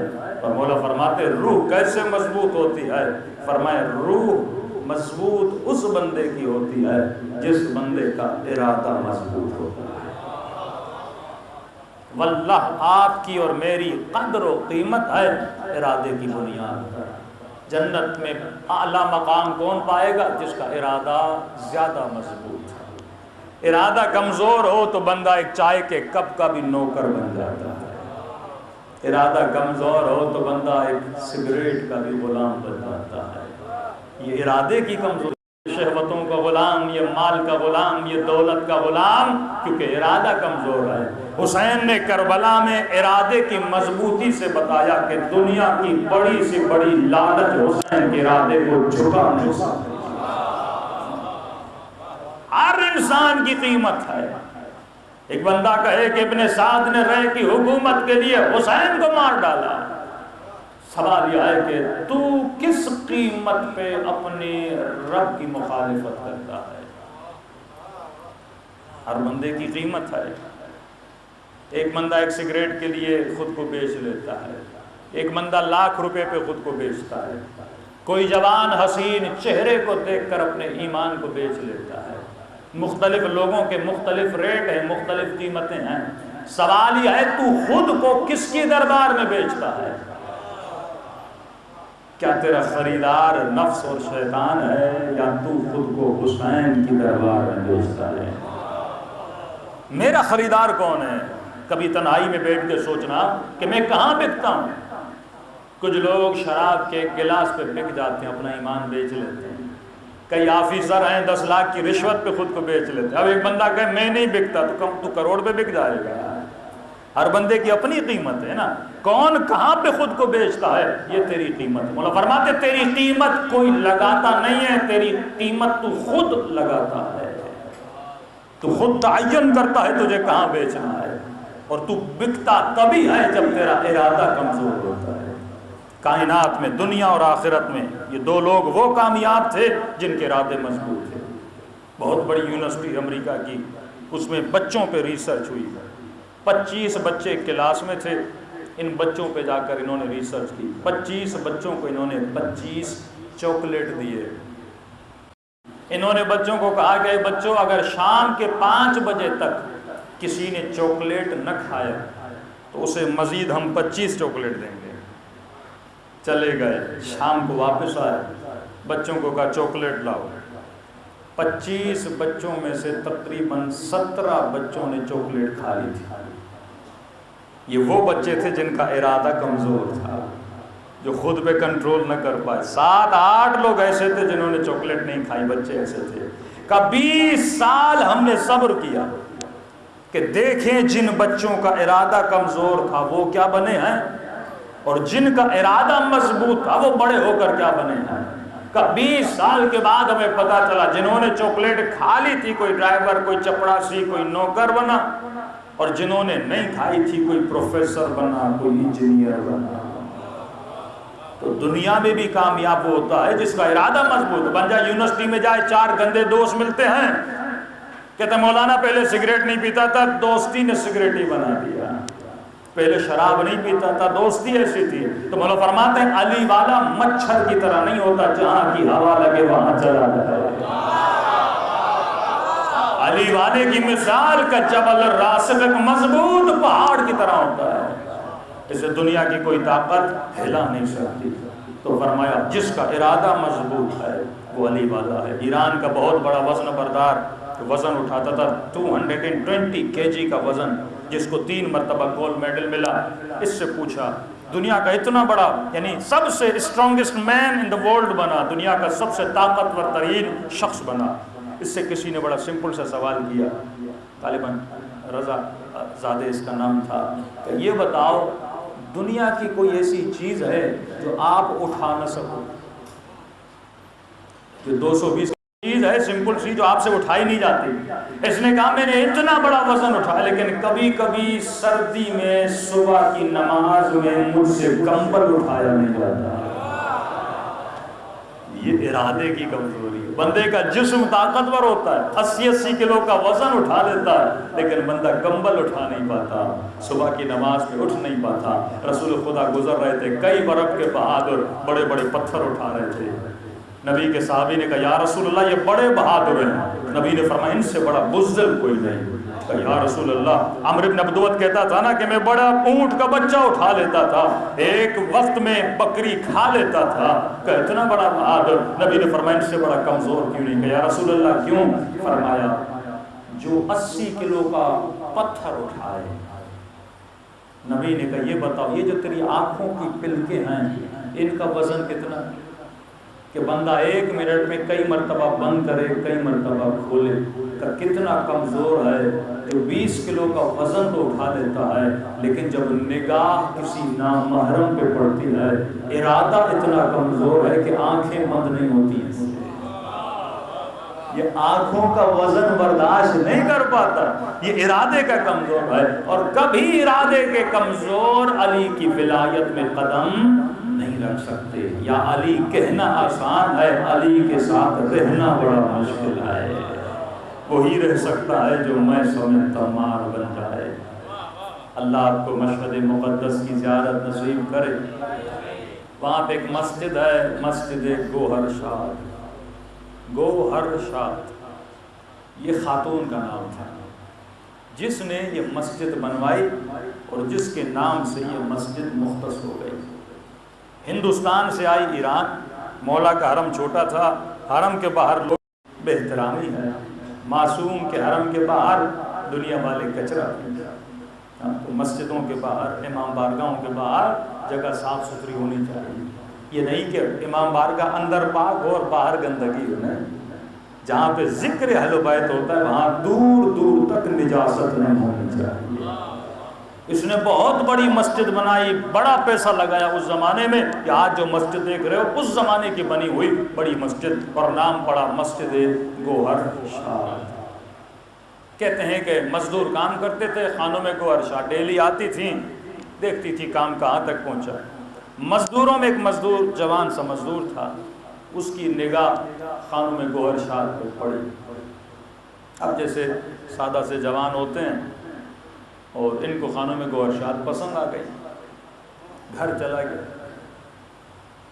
اور مولا فرماتے روح کیسے مضبوط ہوتی ہے؟ فرمائے روح مضبوط اس بندے کی ہوتی ہے جس بندے کا ارادہ مضبوط ہوتا ہے۔ واللہ آپ کی اور میری قدر و قیمت ہے ارادے کی بنیاد پر۔ جنت میں اعلیٰ مقام کون پائے گا؟ جس کا ارادہ زیادہ مضبوط ہے۔ ارادہ کمزور ہو تو بندہ ایک چائے کے کپ کا بھی نوکر بن جاتا ہے، ارادہ کمزور ہو تو بندہ ایک سگریٹ کا بھی غلام بن جاتا ہے۔ یہ ارادے کی کمزوری، شہوتوں کا غلام، یہ مال کا غلام، یہ دولت کا غلام، کیونکہ ارادہ کمزور ہے۔ حسین نے کربلا میں ارادے کی مضبوطی سے بتایا کہ دنیا کی بڑی سے بڑی لالچ حسین کے ارادے کو جھکا نہیں سکتی۔ ہر انسان کی قیمت ہے۔ ایک بندہ کہے کہ ابن سعد نے رے کی حکومت کے لیے حسین کو مار ڈالا، سوال یہ ہے کہ تو کس قیمت پہ اپنے رب کی مخالفت کرتا ہے؟ ہر بندے کی قیمت ہے۔ ایک بندہ ایک سگریٹ کے لیے خود کو بیچ لیتا ہے، ایک بندہ لاکھ روپے پہ خود کو بیچتا ہے، کوئی جوان حسین چہرے کو دیکھ کر اپنے ایمان کو بیچ لیتا ہے۔ مختلف لوگوں کے مختلف ریٹ ہیں، مختلف قیمتیں ہیں۔ سوال یہ ہے تو خود کو کس کی دربار میں بیچتا ہے؟ کیا تیرا خریدار نفس اور شیطان ہے، یا تو خود کو حسین کی دربار میں بیچتا ہے؟ میرا خریدار کون ہے؟ کبھی تنہائی میں بیٹھ کے سوچنا کہ میں کہاں بکتا ہوں۔ کچھ لوگ شراب کے گلاس پہ بک جاتے ہیں، اپنا ایمان بیچ لیتے ہیں۔ کئی آفیسر ہیں 10 لاکھ کی رشوت پہ خود کو بیچ لیتے ہیں۔ اب ایک بندہ کہے میں نہیں بکتا تو کروڑ پہ بک جائے گا۔ ہر بندے کی اپنی قیمت ہے نا، کون کہاں پہ خود کو بیچتا ہے یہ تیری قیمت ہے۔ مولا فرماتے تیری قیمت کوئی لگاتا نہیں ہے، تیری قیمت تو خود لگاتا ہے، تو خود تعین کرتا ہے تجھے کہاں بیچنا ہے، اور تو بکتا تبھی ہے جب تیرا ارادہ کمزور ہوتا ہے۔ کائنات میں، دنیا اور آخرت میں یہ دو لوگ وہ کامیاب تھے جن کے ارادے مضبوط تھے۔ بہت بڑی یونیورسٹی امریکہ کی، اس میں بچوں پہ ریسرچ ہوئی، 25 بچے کلاس میں تھے، ان بچوں پہ جا کر انہوں نے ریسرچ کی۔ 25 بچوں کو انہوں نے 25 چاکلیٹ دیے۔ انہوں نے بچوں کو کہا کہ بچوں اگر شام کے 5 بجے تک کسی نے چاکلیٹ نہ کھایا تو اسے مزید ہم 25 چاکلیٹ دیں گے۔ چلے گئے، شام کو واپس آئے، بچوں کو کہا چاکلیٹ لاؤ۔ 25 بچوں میں سے تقریباً 17 بچوں نے چاکلیٹ کھا لی تھی۔ یہ وہ بچے تھے جن کا ارادہ کمزور تھا، جو خود پہ کنٹرول نہ کر پائے۔ 7-8 لوگ ایسے تھے جنہوں نے چاکلیٹ نہیں کھائی، بچے ایسے تھے۔ کہ 20 سال ہم نے صبر کیا کہ دیکھیں جن بچوں کا ارادہ کمزور تھا وہ کیا بنے ہیں، اور جن کا ارادہ مضبوط تھا وہ بڑے ہو کر کیا بنے ہیں۔ کہ 20 سال کے بعد ہمیں پتا چلا جنہوں نے چاکلیٹ کھا لی تھی، کوئی ڈرائیور، کوئی چپڑاسی، کوئی نوکر بنا، اور جنہوں نے نہیں کھائی تھی کوئی پروفیسر بنا، کوئی انجینئر بنا۔ تو دنیا میں بھی کامیاب ہوتا ہے جس کا ارادہ مضبوط بن جائے۔ یونیورسٹی میں جائے، 4 گندے دوست ملتے ہیں، کہتے ہیں مولانا پہلے سگریٹ نہیں پیتا تھا، دوستی نے سگریٹ ہی بنا دیا۔ پہلے شراب نہیں پیتا تھا، دوستی ایسی تھی۔ تو مولا فرماتے ہیں علی والا مچھر کی طرح نہیں ہوتا، جہاں کی ہوا لگے وہاں چلا جائے۔ علی والے کی مثال کا جبل راسخ ایک مضبوط پہاڑ کی طرح ہوتا ہے، اسے دنیا کی کوئی طاقت ہلا نہیں سکتی۔ تو فرمایا جس کا ارادہ مضبوط ہے وہ علی والا ہے۔ ایران کا بہت بڑا وزن بردار وزن اٹھاتا تھا، 220 kg کا وزن، جس کو 3 مرتبہ گولڈ میڈل ملا، اس سے پوچھا دنیا کا اتنا بڑا، یعنی سب سے strongest main in the world بنا، دنیا کا سب سے طاقتور ترین شخص بنا۔ اس سے کسی نے بڑا سمپل سا سوال کیا، غالباً رضا زادہ اس کا نام تھا، کہ یہ بتاؤ دنیا کی کوئی ایسی چیز ہے جو آپ اٹھا نہ سکو؟ جو 220 چیز ہے سمپل سی جو آپ سے اٹھائی نہیں جاتی۔ اس نے کہا میں نے اتنا بڑا وزن اٹھایا، لیکن کبھی کبھی سردی میں صبح کی نماز میں مجھ سے کمبل اٹھایا نہیں جاتا۔ یہ ارادے کی کمزوری ہے. بندے کا جسم طاقتور ہوتا ہے، 80 کلو کا وزن اٹھا لیتا ہے، لیکن بندہ کمبل اٹھا نہیں پاتا، صبح کی نماز پہ اٹھ نہیں پاتا. رسول خدا گزر رہے تھے، کئی برف کے بہادر بڑے بڑے پتھر اٹھا رہے تھے. نبی کے صحابی نے کہا یا رسول اللہ یہ بڑے بہادر ہیں. نبی نے فرمایا ان سے بڑا بزدل کوئی نہیں. کہا یا رسول اللہ، عمرو بن عبدوت کہتا تھا نا کہ میں بڑا اونٹ کا بچہ اٹھا لیتا تھا، ایک وقت میں بکری کھا لیتا تھا. کہ اتنا بڑا بہادر. نبی نے فرمایا ان سے بڑا کمزور کیوں نہیں. کہ یا رسول اللہ کیوں؟ فرمایا جو 80 کلو کا پتھر اٹھائے. نبی نے کہا یہ بتاؤ یہ جو تیری آنکھوں کی پلکیں ہیں ان کا وزن کتنا ہے کہ بندہ 1 منٹ میں کئی مرتبہ بند کرے کئی مرتبہ کھولے. کہ کتنا کمزور ہے جو 20 کلو کا وزن تو اٹھا لیتا ہے، لیکن جب نگاہ کسی نامحرم پہ پڑتی ہے ارادہ اتنا کمزور ہے کہ آنکھیں بند نہیں ہوتی ہیں. یہ آنکھوں کا وزن برداشت نہیں کر پاتا، یہ ارادے کا کمزور ہے. اور کبھی ارادے کے کمزور علی کی ولایت میں قدم نہیں رکھ سکتے. یا علی کہنا آسان ہے، علی کے ساتھ رہنا بڑا مشکل ہے. وہی رہ سکتا ہے جو میں سمجھتا مار بن جائے. اللہ آپ کو مشہد مقدس کی زیارت نصیب کرے. وہاں پہ ایک مسجد ہے، مسجد گوہر شاد. گوہر شاد یہ خاتون کا نام تھا جس نے یہ مسجد بنوائی اور جس کے نام سے یہ مسجد مختص ہو گئی. ہندوستان سے آئی ایران. مولا کا حرم چھوٹا تھا، حرم کے باہر لوگ بے احترامی ہے. معصوم کے حرم کے باہر دنیا والے کچرا. تو مسجدوں کے باہر، امام بارگاہوں کے باہر جگہ صاف ستھری ہونی چاہیے. یہ نہیں کہ امام بارگاہ اندر پاک ہو اور باہر گندگی ہو. نہیں، جہاں پہ ذکر اہل بیت ہوتا ہے وہاں دور دور تک نجاست نہیں ہونی چاہیے. اس نے بہت بڑی مسجد بنائی، بڑا پیسہ لگایا اس زمانے میں. کہ آج جو مسجد دیکھ رہے ہو اس زمانے کی بنی ہوئی بڑی مسجد، اور نام پڑا مسجد گوہر شاد. کہتے ہیں کہ مزدور کام کرتے تھے خانوں میں. گوہر شاد ڈیلی آتی تھیں، دیکھتی تھی کام کہاں تک پہنچا. مزدوروں میں ایک مزدور جوان سا مزدور تھا، اس کی نگاہ خانوں میں گوہر شاد پہ پڑی. اب جیسے سادہ سے جوان ہوتے ہیں اور ان کو خانوں میں گوہر شاد پسند آ گئی، گھر چلا گیا.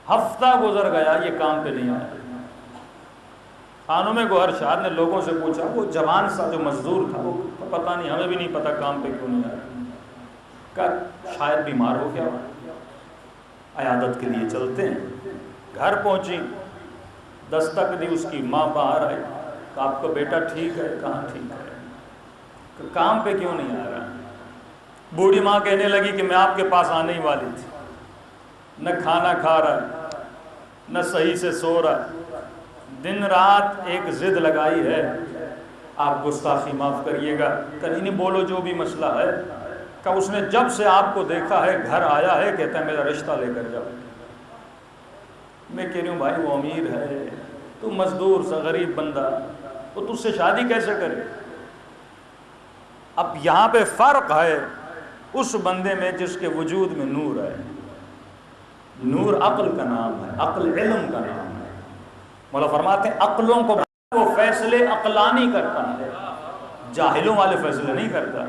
ہفتہ گزر گیا، یہ کام پہ نہیں آیا. خانوں میں گوہر شاد نے لوگوں سے پوچھا، وہ جوان سا جو مزدور تھا وہ پتہ نہیں، ہمیں بھی نہیں پتہ کام پہ کیوں نہیں آیا. کہا شاید بیمار ہو گیا، عیادت کے لیے چلتے ہیں. گھر پہنچی، دستک دی، اس کی ماں باہر آئی. کہ آپ کا بیٹا ٹھیک ہے؟ کہاں ٹھیک ہے. کہ کام پہ کیوں نہیں آ رہا. بوڑھی ماں کہنے لگی کہ میں آپ کے پاس آنے ہی والی تھی، نہ کھانا کھا رہا ہے نہ صحیح سے سو رہا ہے، دن رات ایک ضد لگائی ہے. آپ گستاخی معاف کریے گا، کہیں نہیں بولو جو بھی مسئلہ ہے. کہ اس نے جب سے آپ کو دیکھا ہے گھر آیا ہے، کہتا ہے میرا رشتہ لے کر جاؤ. میں کہہ رہی ہوں بھائی وہ امیر ہے، تو مزدور سا غریب بندہ، وہ تجھ سے شادی کیسے کرے. اب یہاں پہ فرق ہے اس بندے میں جس کے وجود میں نور ہے. نور عقل کا نام ہے، عقل علم کا نام ہے. مولا فرماتے ہیں عقلوں کو وہ فیصلے عقلانی کرتا ہے، جاہلوں والے فیصلے نہیں کرتا.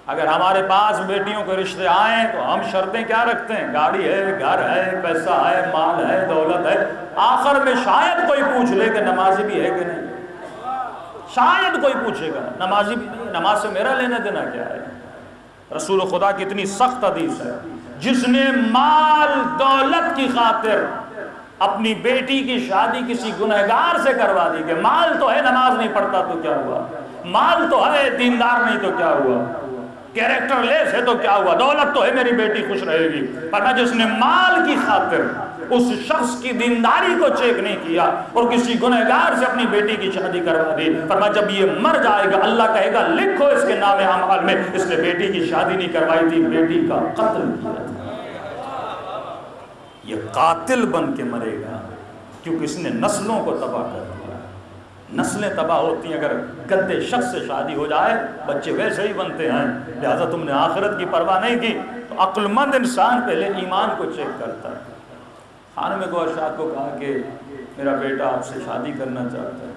اگر ہمارے پاس بیٹیوں کے رشتے آئیں تو ہم شرطیں کیا رکھتے ہیں؟ گاڑی ہے، گھر ہے، پیسہ ہے، مال ہے، دولت ہے. آخر میں شاید کوئی پوچھ لے کہ نمازی بھی ہے کہ نہیں. شاید کوئی پوچھے گا نمازی بھی نہیں، نماز سے میرا لینا دینا کیا ہے. رسول خدا کی اتنی سخت حدیث ہے، جس نے مال دولت کی خاطر اپنی بیٹی کی شادی کسی گنہگار سے کروا دی. کہ مال تو ہے نماز نہیں پڑھتا تو کیا ہوا، مال تو ہے دیندار نہیں تو کیا ہوا، کیریکٹر لیس ہے تو کیا ہوا، دولت تو ہے میری بیٹی خوش رہے گی. پر جس نے مال کی خاطر اس شخص کی دینداری کو چیک نہیں کیا اور کسی گنہگار سے اپنی بیٹی کی شادی کروا دی، فرمایا جب یہ مر جائے گا اللہ کہے گا لکھو اس کے نام اعمال میں اس نے بیٹی کی شادی نہیں کروائی تھی، بیٹی کا قتل کیا تھا. یہ قاتل بن کے مرے گا کیونکہ اس نے نسلوں کو تباہ کر دیا. نسلیں تباہ ہوتی ہیں اگر گندے شخص سے شادی ہو جائے، بچے ویسے ہی بنتے ہیں. لہذا تم نے آخرت کی پرواہ نہیں کی. تو عقل مند انسان پہلے ایمان کو چیک کرتا ہے. خانم گوہر شاد کو کہا کہ میرا بیٹا آپ سے شادی کرنا چاہتا ہے،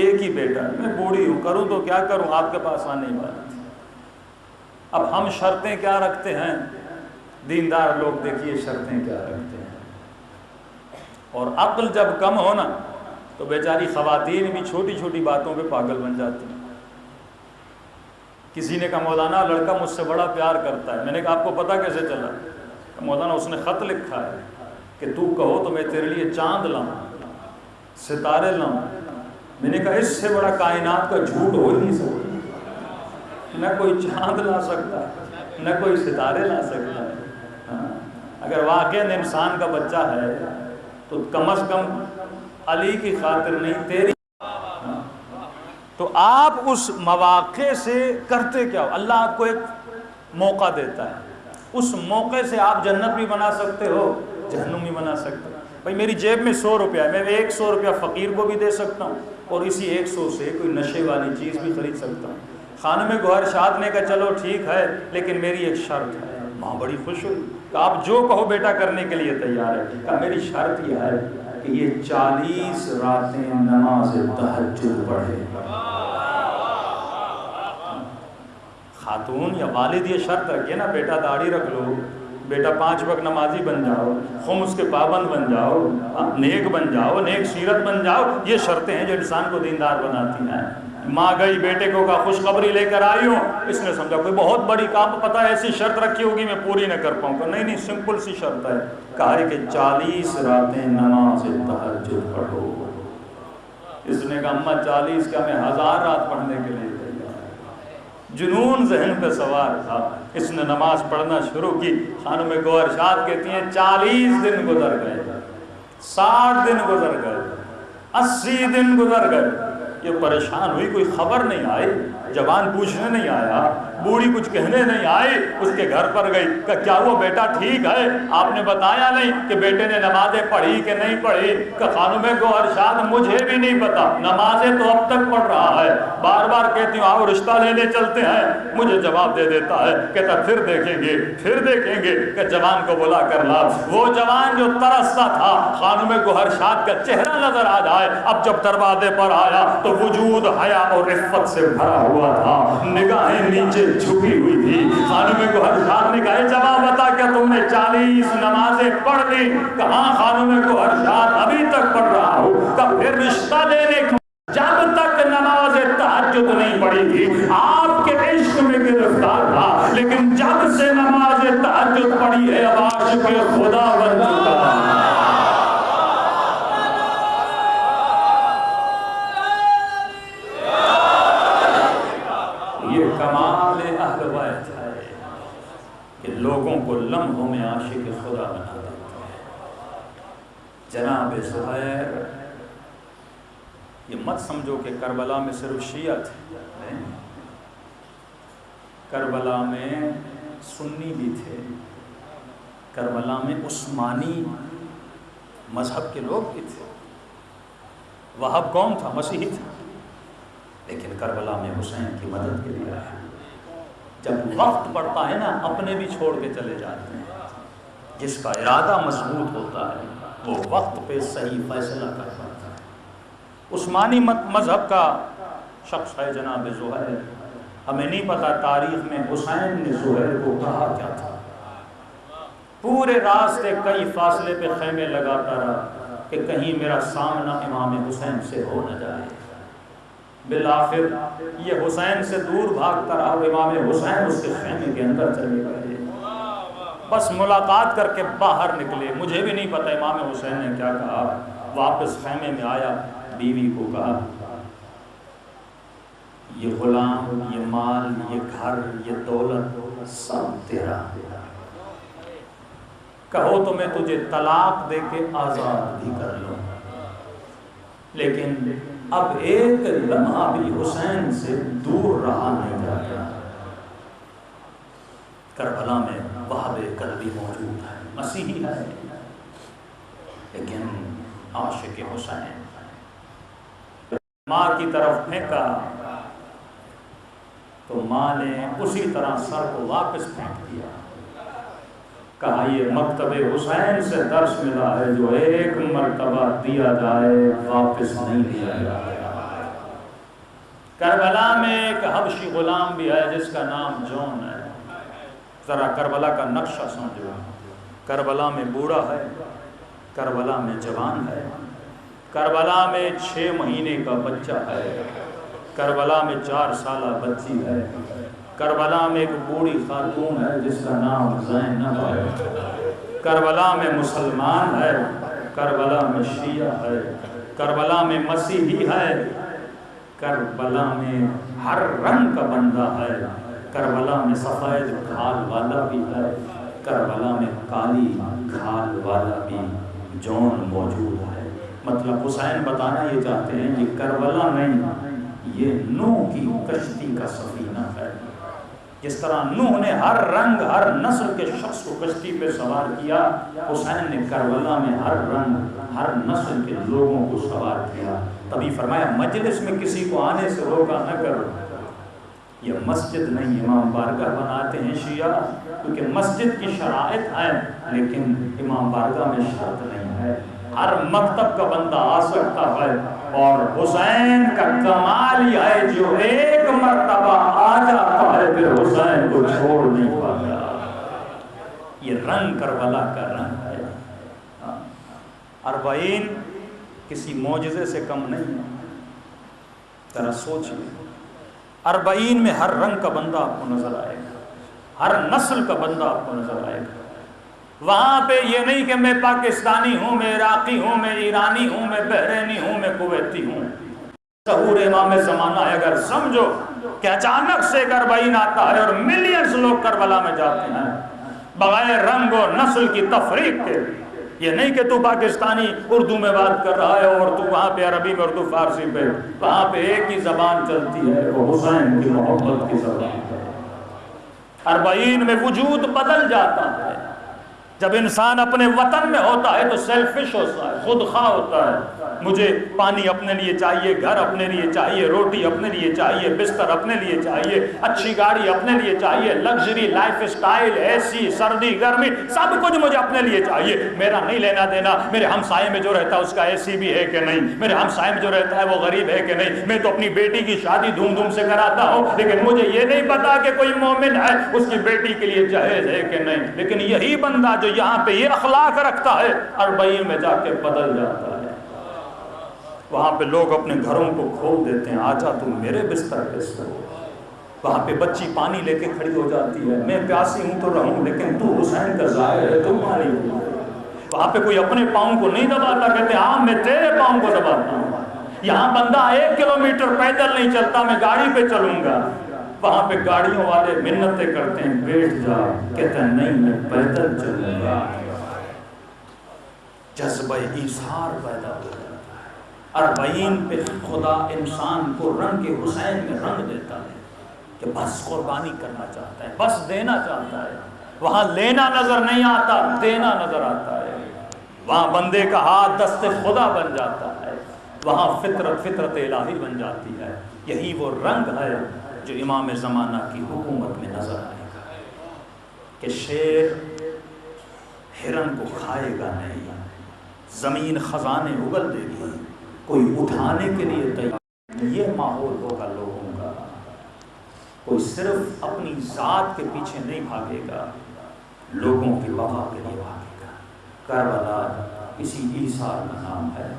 ایک ہی بیٹا ہے، میں بوڑھی ہوں، کروں تو کیا کروں، آپ کے پاس آنے والی تھی۔ اب ہم شرطیں کیا رکھتے ہیں، دیندار لوگ دیکھیے شرطیں کیا رکھتے ہیں، اور عقل جب کم ہونا تو بیچاری خواتین بھی چھوٹی چھوٹی باتوں پہ پاگل بن جاتی ہیں۔ کسی نے کہا مولانا لڑکا مجھ سے بڑا پیار کرتا ہے، میں نے کہا آپ کو پتہ کیسے چلا؟ کہ مولانا اس نے خط لکھا ہے کہ تو کہو تو میں تیرے لیے چاند لاؤں، ستارے لاؤں۔ میں نے کہا اس سے بڑا کائنات کا جھوٹ ہو ہی نہیں سکتا، نہ کوئی چاند لا سکتا ہے نہ کوئی ستارے لا سکتا ہے۔ اگر واقعاً انسان کا بچہ ہے تو کم از کم علی کی خاطر نہیں تیری۔ تو آپ اس مواقع سے کرتے کیا ہو؟ اللہ آپ کو ایک موقع دیتا ہے، اس موقع سے آپ جنت بھی بنا سکتے ہو، جہنم بھی بنا سکتے ہو۔ بھائی میری جیب میں 100 روپیہ ہے، میں 100 روپیہ فقیر کو بھی دے سکتا ہوں اور اسی 100 سے کوئی نشے والی چیز بھی خرید سکتا ہوں۔ خانم گوہر شاد نے کہا چلو ٹھیک ہے لیکن میری ایک شرط ہے۔ ماں بڑی خوش ہوئی کہ آپ جو کہو بیٹا کرنے کے لیے تیار ہے۔ کہا میری شرط یہ ہے کہ یہ 40 راتیں نماز تہجد پڑھے۔ خاتون یا والد یہ شرط رکھے نا، بیٹا داڑھی رکھ لو، بیٹا 5 وقت نمازی بن جاؤ، خمس کے پابند بن جاؤ، نیک بن جاؤ، نیک سیرت بن جاؤ، یہ شرطیں ہیں جو انسان کو دیندار بناتی ہیں۔ ماں گئی بیٹے کو کہا خوشخبری لے کر آئی ہوں، اس نے سمجھا کوئی بہت بڑی کام، پتہ ہے ایسی شرط رکھی ہوگی میں پوری نہ کر پاؤں گا۔ نہیں سمپل سی شرط ہے، کہا ہے کہ 40 راتیں نماز تہجد پڑھو۔ اس نے کہا اماں 40 کیا، میں 1000 رات پڑھنے کے لیے تیار۔ جنون ذہن پہ سوار تھا، اس نے نماز پڑھنا شروع کی۔ خانم گوہر شاد کہتی ہیں 40 دن گزر گئے، 60 دن گزر گئے، 80 دن گزر گئے، یہ پریشان ہوئی، کوئی خبر نہیں آئی، جوان پوچھنے نہیں آیا، بوڑھی کچھ کہنے نہیں آئی، اس کے گھر پر گئی کہ کیا وہ بیٹا ٹھیک ہے؟ آپ نے بتایا نہیں کہ بیٹے نے نمازیں پڑھی کہ نہیں پڑھی؟ کہ خانم گوہر شاد مجھے بھی نہیں پتا، نمازیں تو اب تک پڑھ رہا ہے، بار بار کہتی ہوں آؤ رشتہ لینے چلتے ہیں، مجھے جواب دے دیتا ہے، کہتا پھر دیکھیں گے پھر دیکھیں گے، کہ جوان کو بلا کر لا۔ وہ جوان جو ترستا تھا خانم گوہر شاد کا چہرہ نظر آ جائے، اب جب دروازے پر آیا تو وجود حیا اور عفت سے بھرا ہوا تھا، نگاہیں نیچے جھکی ہوئی تھی۔ خانم گوہر شاد نے کہا جواب بتا کیا تم نے 40 نمازیں پڑھ لی؟ کہاں خانم گوہر شاد ابھی تک پڑھ رہا ہوں۔ کہ پھر رشتہ لینے جب تک نماز تہجد نہیں پڑھی تھی آپ کے عشق میں گرفتار تھا، لیکن جب سے نماز تہجد پڑھی ہے اب عاشق خدا بن چکا۔ یہ کمال اہل بیت ہے کہ لوگوں کو لمحوں میں عاشق خدا بنا دیتے ہیں۔ جناب زہیر، یہ مت سمجھو کہ کربلا میں صرف شیعہ تھے، نہیں، کربلا میں سنی بھی تھے، کربلا میں عثمانی مذہب کے لوگ بھی تھے۔ وہاب کون تھا؟ مسیحی تھا، لیکن کربلا میں حسین کی مدد کے لیے آیا۔ جب وقت پڑتا ہے نا اپنے بھی چھوڑ کے چلے جاتے ہیں۔ جس کا ارادہ مضبوط ہوتا ہے وہ وقت پہ صحیح فیصلہ کر پاتا ہے۔ عثمانی مذہب کا شخص ہے جناب زہیر۔ ہمیں نہیں پتا تاریخ میں حسین نے زہیر کو کہا کیا تھا۔ پورے راستے کئی فاصلے پہ خیمے لگاتا رہا کہ کہیں میرا سامنا امام حسین سے ہو نہ جائے۔ بالآخر یہ حسین سے دور بھاگتا رہا، امام حسین اس کے خیمے کے اندر چلے گئے۔ بس ملاقات کر کے باہر نکلے، مجھے بھی نہیں پتا امام حسین نے کیا کہا۔ واپس خیمے میں آیا، بیوی کو کہا یہ غلام، یہ مال، یہ گھر، یہ دولت سب تیرا، کہو تو میں تجھے طلاق دے کے آزاد بھی کر لوں، لیکن اب ایک لمحہ بھی حسین سے دور رہا نہیں جاتا۔ کربلا میں وہاب قلبی موجود ہے، مسیحی ہے، لیکن عاشق حسین۔ ماں کی طرف پھینکا تو ماں نے اسی طرح سر کو واپس پھینک دیا۔ کہا یہ مکتب حسین سے درس ملا ہے جو ایک مرتبہ دیا جائے واپس نہیں دیا جائے۔ کربلا میں ایک حبشی غلام بھی ہے جس کا نام جون ہے۔ ذرا کربلا کا نقشہ سمجھو، کربلا میں بوڑھا ہے، کربلا میں جوان ہے، کربلا میں 6 مہینے کا بچہ ہے، کربلا میں 4 سالہ بچی ہے، کربلا میں ایک بوڑھی خاتون ہے جس کا نام زینب ہے، کربلا میں مسلمان ہے، کربلا میں شیعہ ہے، کربلا میں مسیحی ہے، کربلا میں ہر رنگ کا بندہ ہے، کربلا میں سفید کھال والا بھی ہے، کربلا میں کالی کھال والا بھی جون موجود ہے۔ مطلب حسین بتانا یہ چاہتے ہیں یہ کربلا نہیں، یہ نوح کی کشتی کا سفینہ ہے۔ جس طرح نوح نے ہر رنگ ہر نسل کے شخص کو کشتی پہ سوار کیا، حسین نے کربلا میں ہر رنگ ہر نسل کے لوگوں کو سوار کیا۔ تبھی فرمایا مجلس میں کسی کو آنے سے روکا نہ کرو، یہ مسجد نہیں امام بارگاہ بناتے ہیں شیعہ، کیونکہ مسجد کی شرائط ہے لیکن امام بارگاہ میں شرط نہیں ہے، ہر مکتب کا بندہ آ سکتا ہے۔ اور حسین کا کمال یہ ہے جو ایک مرتبہ آ جاتا ہے پھر حسین کو چھوڑ نہیں پاتا۔ یہ رنگ کربلا کا رنگ ہے۔ 40 کسی معجزے سے کم نہیں ہے۔ ذرا سوچیے 40 میں ہر رنگ کا بندہ آپ کو نظر آئے گا، ہر نسل کا بندہ آپ کو نظر آئے گا۔ وہاں پہ یہ نہیں کہ میں پاکستانی ہوں، میں عراقی ہوں، میں ایرانی ہوں، میں بحرینی ہوں، میں کویتی ہوں۔ ظہور امام زمانہ ہے، اگر سمجھو کہ اچانک سے 40 آتا ہے اور ملینز لوگ کربلا میں جاتے ہیں بغیر رنگ و نسل کی تفریق کے۔ یہ نہیں کہ تو پاکستانی اردو میں بات کر رہا ہے اور تو وہاں پہ عربی میں اور تو فارسی پہ، وہاں پہ ایک ہی زبان چلتی ہے، وہ حسین کی محبت کی زبان ہے۔ 40 میں وجود بدل جاتا ہے۔ جب انسان اپنے وطن میں ہوتا ہے تو سیلفش ہوتا ہے، خود خواہ ہوتا ہے۔ مجھے پانی اپنے لیے چاہیے، گھر اپنے لیے چاہیے، روٹی اپنے لیے چاہیے، بستر اپنے لیے چاہیے، اچھی گاڑی اپنے لیے چاہیے، لگژری لائف سٹائل، اے سی، سردی گرمی، سب کچھ مجھے اپنے لیے چاہیے۔ میرا نہیں لینا دینا میرے ہمسائے میں جو رہتا ہے اس کا اے سی بھی ہے کہ نہیں، میرے ہمسائے میں جو رہتا ہے وہ غریب ہے کہ نہیں۔ میں تو اپنی بیٹی کی شادی دھوم دھوم سے کراتا ہوں لیکن مجھے یہ نہیں پتا کہ کوئی مومن ہے اس کی بیٹی کے لیے جہیز ہے کہ نہیں۔ لیکن یہی بندہ جو یہاں پہ یہ اخلاق رکھتا ہے 40 میں جا کے بدل جاتا ہے۔ وہاں پہ لوگ اپنے گھروں کو کھول دیتے ہیں، آجا تم میرے بستر پہ سو۔ وہاں پہ بچی پانی لے کے کھڑی ہو جاتی ہے، میں پیاسی ہوں تو رہوں لیکن تو حسین کا ظاہر ہے، تو پانی ہو۔ وہاں پہ کوئی اپنے پاؤں کو نہیں دباتا، کہتے ہیں ہاں میں تیرے پاؤں کو دباتا ہوں۔ یہاں بندہ 1 کلومیٹر پیدل نہیں چلتا، میں گاڑی پہ چلوں گا۔ وہاں پہ گاڑیوں والے منتیں کرتے ہیں بیٹھ جا، کہتے ہیں نہیں میں پیدل چلوں گا۔ جذبہ ایثار پیدا ہو جاتا ہے۔ 40 پہ خدا انسان کو رنگ کے حسین میں رنگ دیتا ہے کہ بس قربانی کرنا چاہتا ہے، بس دینا چاہتا ہے۔ وہاں لینا نظر نہیں آتا، دینا نظر آتا ہے۔ وہاں بندے کا ہاتھ دست خدا بن جاتا ہے، وہاں فطرت الہی بن جاتی ہے۔ یہی وہ رنگ ہے جو امام زمانہ کی حکومت میں نظر آئے گا کہ شیر ہرن کو کھائے گا نہیں، زمین خزانے اگل دے گی، کوئی اٹھانے کے لیے تیار۔ یہ ماحول ہوگا لوگوں کا، کوئی صرف اپنی ذات کے پیچھے نہیں بھاگے گا، لوگوں کی بقا کے لیے بھاگے گا۔ کربلا اسی ایثار کا نام ہے۔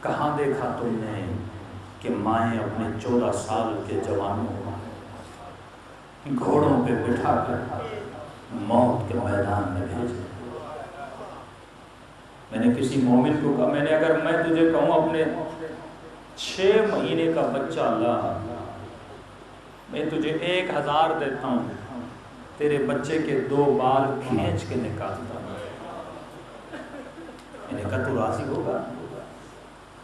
کہاں دیکھا تم نے کہ مائیں اپنے 14 سال کے جوانوں کو گھوڑوں پہ بٹھا کر موت کے میدان میں بھیجے؟ میں نے کسی مومن کو کہا، میں نے اگر میں تجھے کہوں اپنے 6 مہینے کا بچہ لا، میں تجھے 1000 دیتا ہوں، تیرے بچے کے 2 بال کھینچ کے نکالتا ہوں۔ میں نے کہا تو راضی ہوگا؟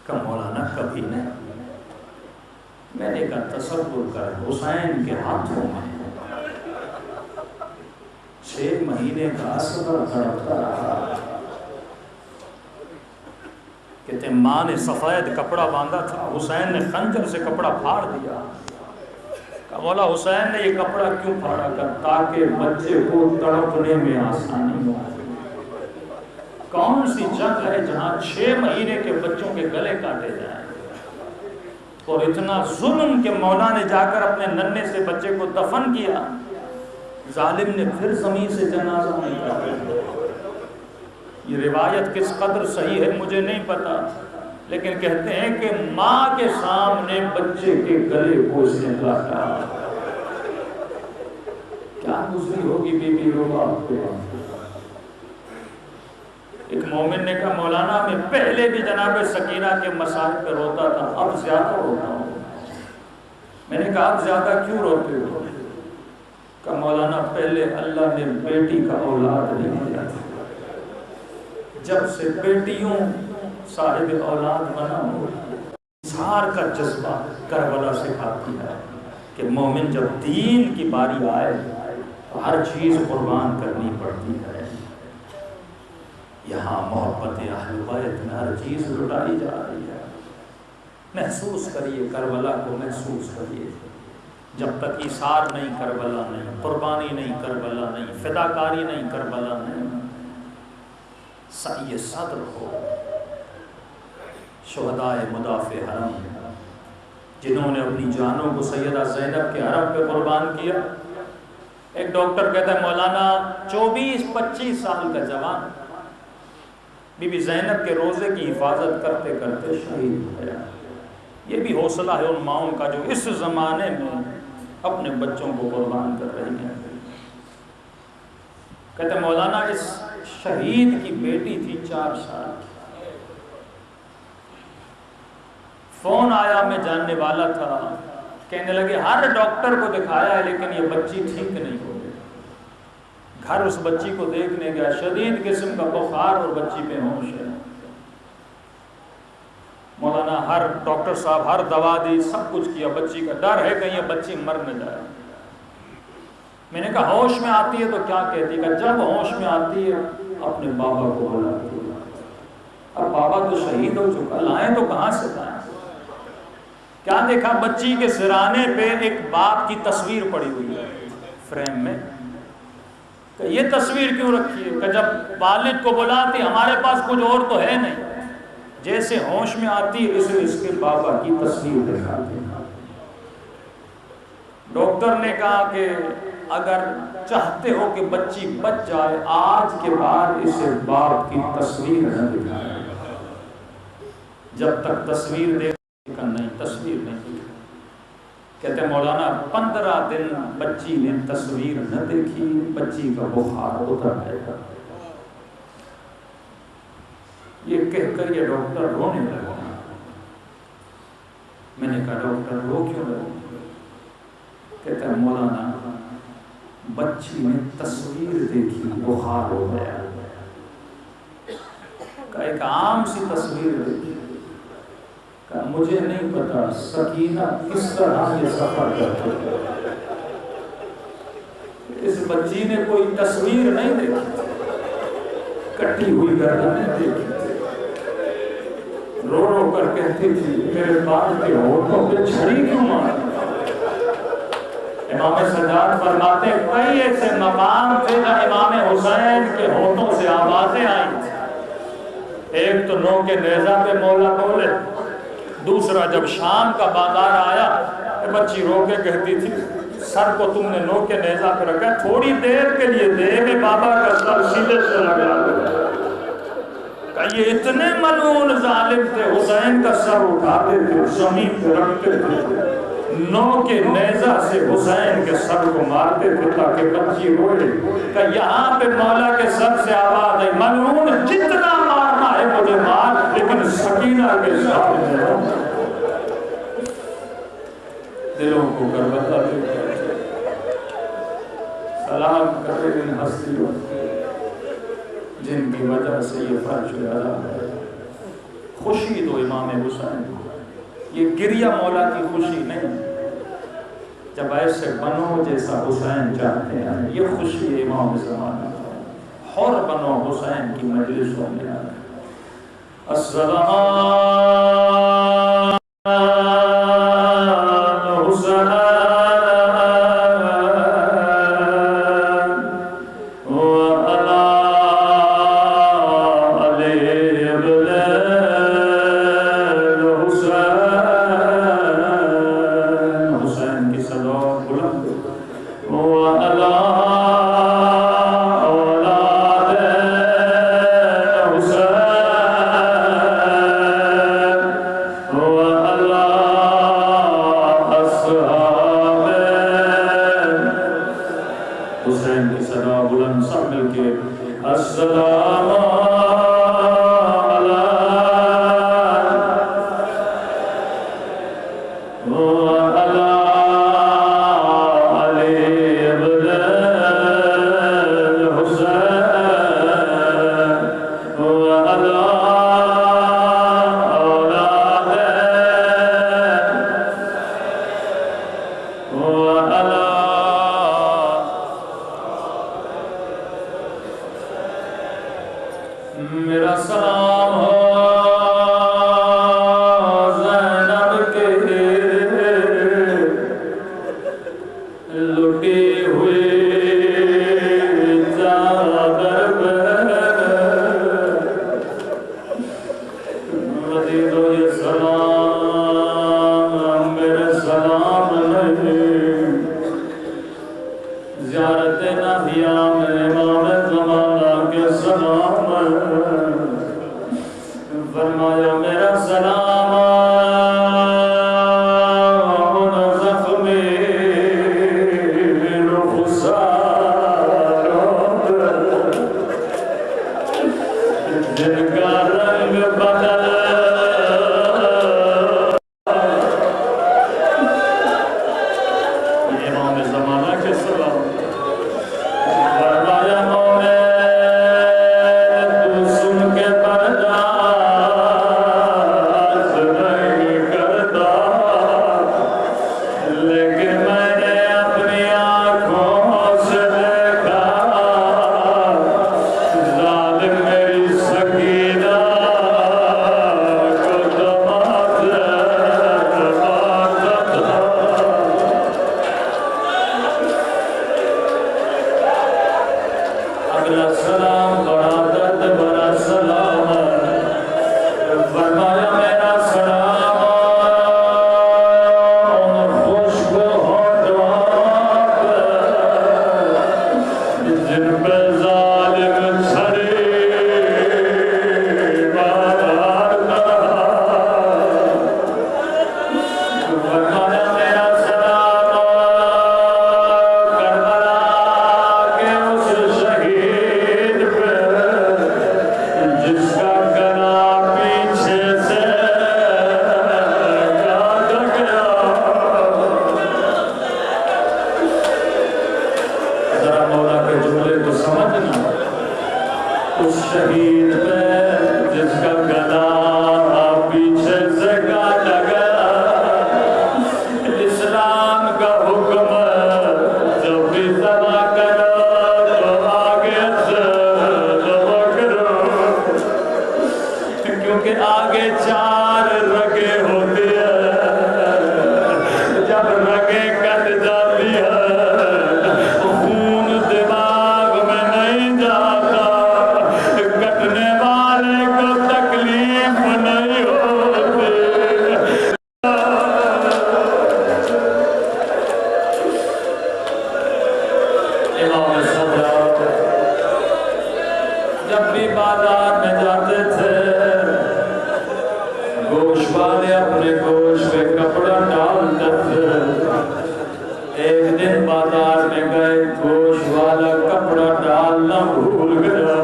کہ مولانا کبھی نہیں۔ میں نے کہا تصور کر حسین کے ہاتھوں میں 6 مہینے کا اصغر تڑپتا رہا، کہتے ماں نے سفید کپڑا باندھا تھا، حسین نے خنجر سے کپڑا پھاڑ دیا، کہ مولا حسین نے یہ کپڑا کیوں پھاڑا کر؟ تاکہ بچے کو تڑپنے میں آسانی ہو۔ کون سی جنگ ہے جہاں 6 مہینے کے بچوں کے گلے کاٹے جائیں؟ اور اتنا ظلم کہ مولا نے جا کر اپنے ننھے سے بچے کو دفن کیا، ظالم نے پھر زمین سے جنازہ نکالا۔ یہ روایت کس قدر صحیح ہے مجھے نہیں پتا، لیکن کہتے ہیں کہ ماں کے سامنے بچے کے گلے کو اس نے کاٹا۔ کیا گزری ہوگی بی بی روبا کو؟ ایک مومن نے کہا مولانا میں پہلے بھی جناب سکینہ کے مسائل پہ روتا تھا، اب زیادہ روتا ہوں۔ میں نے کہا اب زیادہ کیوں روتے ہو؟ کہ مولانا پہلے اللہ نے بیٹی کا اولاد نہیں دیا تھا، جب سے بیٹیوں صاحب اولاد بنا ہو، اظہار کا جذبہ کربلا سکھاتی ہے کہ مومن جب دین کی باری آئے تو ہر چیز قربان کرنی پڑتی ہے۔ یہاں محبت اہل بیت میں ہر چیز لٹائی جا رہی ہے۔ محسوس کریے کربلا کو، محسوس کریے۔ جب تک ایثار نہیں کربلا نہیں، قربانی نہیں کربلا نہیں، فداکاری نہیں کربلا نہیں، سعی صدر ہو۔ شہدائے مدافع حرم جنہوں نے اپنی جانوں کو سیدہ زینب کے حرم پہ قربان کیا۔ ایک ڈاکٹر کہتا ہے مولانا 24-25 سال کا جوان بی بی زینب کے روزے کی حفاظت کرتے کرتے شہید ہو گیا۔ یہ بھی حوصلہ ہے ان ماؤں کا جو اس زمانے میں اپنے بچوں کو قربان کر رہی ہیں۔ کہتے ہیں مولانا اس شہید کی بیٹی تھی 4 سال کی۔ فون آیا، میں جاننے والا تھا، کہنے لگے ہر ڈاکٹر کو دکھایا ہے لیکن یہ بچی ٹھیک نہیں ہو گئی۔ گھر اس بچی کو دیکھنے گیا، شدید قسم کا بخار اور بچی بے ہوش ہے۔ مولانا ہر ڈاکٹر صاحب ہر دوا دی، سب کچھ کیا، بچی کا ڈر ہے کہیں یہ بچی مر نہ جائے۔ میں نے کہا ہوش میں آتی ہے تو کیا کہتی ہے؟ کہ جب ہوش میں آتی ہے اپنے بابا کو بلاتی ہے۔ اب بابا تو شہید ہو چکا، لائیں تو کہاں سے لائیں؟ کیا دیکھا؟ بچی کے سرانے پہ ایک باپ کی تصویر پڑی ہوئی ہے فریم میں۔ کہ یہ تصویر کیوں رکھی ہے؟ کہ جب والد کو بلاتی ہمارے پاس کچھ اور تو ہے نہیں، جیسے ہوش میں آتی ہے اسے اس کے بابا کی تصویر دکھاتی ہے۔ ڈاکٹر نے کہا کہ اگر چاہتے ہو کہ بچی بچ جائے آج کے بعد اسے باپ کی تصویر نہ دکھائے، جب تک تصویر دیکھ کر نہیں، تصویر نہیں دکھائے۔ کہتے ہیں مولانا 15 دن بچی نے تصویر نہ دیکھی، بچی کا بخار اتر گیا۔ یہ کہہ کر یہ ڈاکٹر رونے لگا۔ میں نے کہا ڈاکٹر رو کیوں رہے؟ کہتا ہے مولانا بچی نے تصویر دیکھی، بخار ہو گیا۔ کہ ایک عام سی تصویر دیکھی، کہ مجھے نہیں پتا سکینہ کس طرح یہ سفر کرتی ہے۔ اس بچی نے کوئی تصویر نہیں دیکھی، کٹی ہوئی گردن نہیں دیکھی، رو رو کر کہتی تھی میرے باپ کے ہونٹوں پہ چھڑی کیوں ماری؟ امام سجاد فرماتے ہیں کئی ایسے مقام تھے جہاں امام حسین کے ہونٹوں سے آوازیں آئی تھی۔ ایک تو نو کے نیزہ پہ مولا بولے، دوسرا جب شام کا بازار آیا بچی رو کے کہتی تھی سر کو تم نے نو کے نیزہ پہ رکھا، تھوڑی دیر کے لیے دے میں بابا کا سر سیدھے سے لگا دیا۔ کہ یہ اتنے ملعون ظالم تھے، حسین کا سر اٹھاتے تھے زمین پہ رکھتے تھے، نو کے نیزہ سے حسین کے سر کو مارتے تھے تاکہ بچی روئے۔ کہ یہاں پہ مولا کے سر سے آواز آئی ملعون جتنا مارنا ہے مجھے مار، لیکن سکینہ کے سامنے دلوں کو کربلا دے سلام کرے ان ہستیوں جن کی وجہ سے یہ فرش ادا ہے۔ خوشی تو امام حسین، یہ گریہ مولا کی خوشی نہیں، جب ایسے بنو جیسا حسین چاہتے ہیں، یہ خوشی ہے امام زمانہ۔ حر بنو حسین کی مجلسوں میں السلام حسین وعلى میرا سلام ہو زینب کے لٹی ہوئی چادر پہ مزید ہو یہ سلام میرے سلام نہیں زیارت نبیہ میں امام زمانہ کے سلام فرمایا میرا سلام ان زخمی رخساروں جن کا رنگ بدل امام زمانہ کے سلام فرمایا مومن تو سن کے برداشت نہیں کرتا لیکن میں نے اپنی آنکھوں سے دیکھا ظالم میری سکینہ کو دماغ مارتا تھا اگلا سلام بڑا درد بڑا سلام فرمایا میرا سلام ان خشک ہونٹوں پہ جن پہ ظالم چھری مارتا فرمایا میرا سلام کربلا کے اس شہید پہ جس کا گلا پیچھے سے کاٹ گیا ذرا مولا کے جملے کو سمجھنا اس شہید پہ جس کا گلا پیچھے سے کاٹا گیا اسلام کا حکم جب بھی ذبح کرو تو آگے سے ذبح کرو کیونکہ آگے چار رگیں ہوتی ہیں جب رگیں کٹ جاتی ہیں خون دماغ میں نہیں جاتا کٹنے والے کو تکلیف نہیں ہوتی امام صدر جب بھی بازار میں جاتے تھے گوشت والے اپنے گوشت پہ کپڑا ڈالتے تھے ایک دن بازار میں گئے گوشت والا کپڑا ڈالنا بھول گیا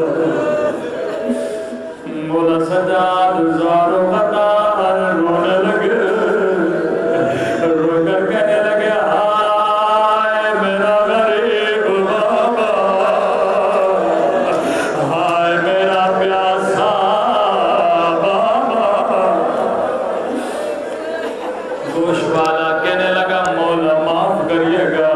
مولا سجاد زارو قطار رونے لگے رو کر کہنے لگے ہائے میرا غریب بابا ہائے میرا پیاسا بابا گوشت والا کہنے لگا مولا معاف کریے گا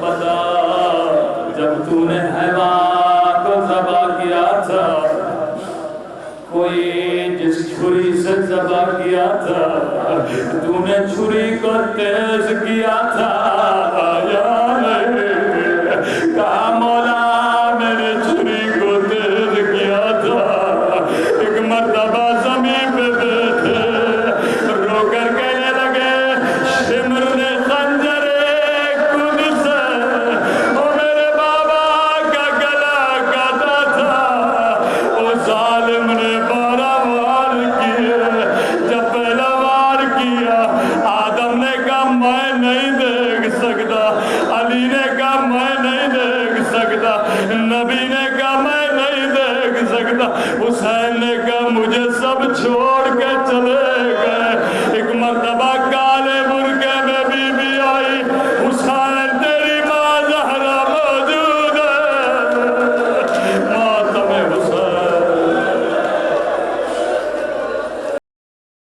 بتا جب تو نے حیوان کو ذبح کیا تھا، کوئی جس چھری سے ذبح کیا تھا، تو نے چھری کو تیز کیا تھا، کہا مولا میرے چھری کو تیز کیا تھا۔ ایک مرتبہ زمین پہ بیٹھے رو کر کہنے لگے شمر نے خنجر قدس وہ میرے بابا کا گلا کاٹا تھا، وہ ظالم نے 12 وار کیے، جب پہلا وار کیا آدم نے کہا میں نہیں دیکھ سکتا، علی نے کہا میں نہیں دیکھ سکتا، نبی نے کہا میں نہیں دیکھ سکتا، حسین نے کہا مجھے سب چھوڑ کے چلے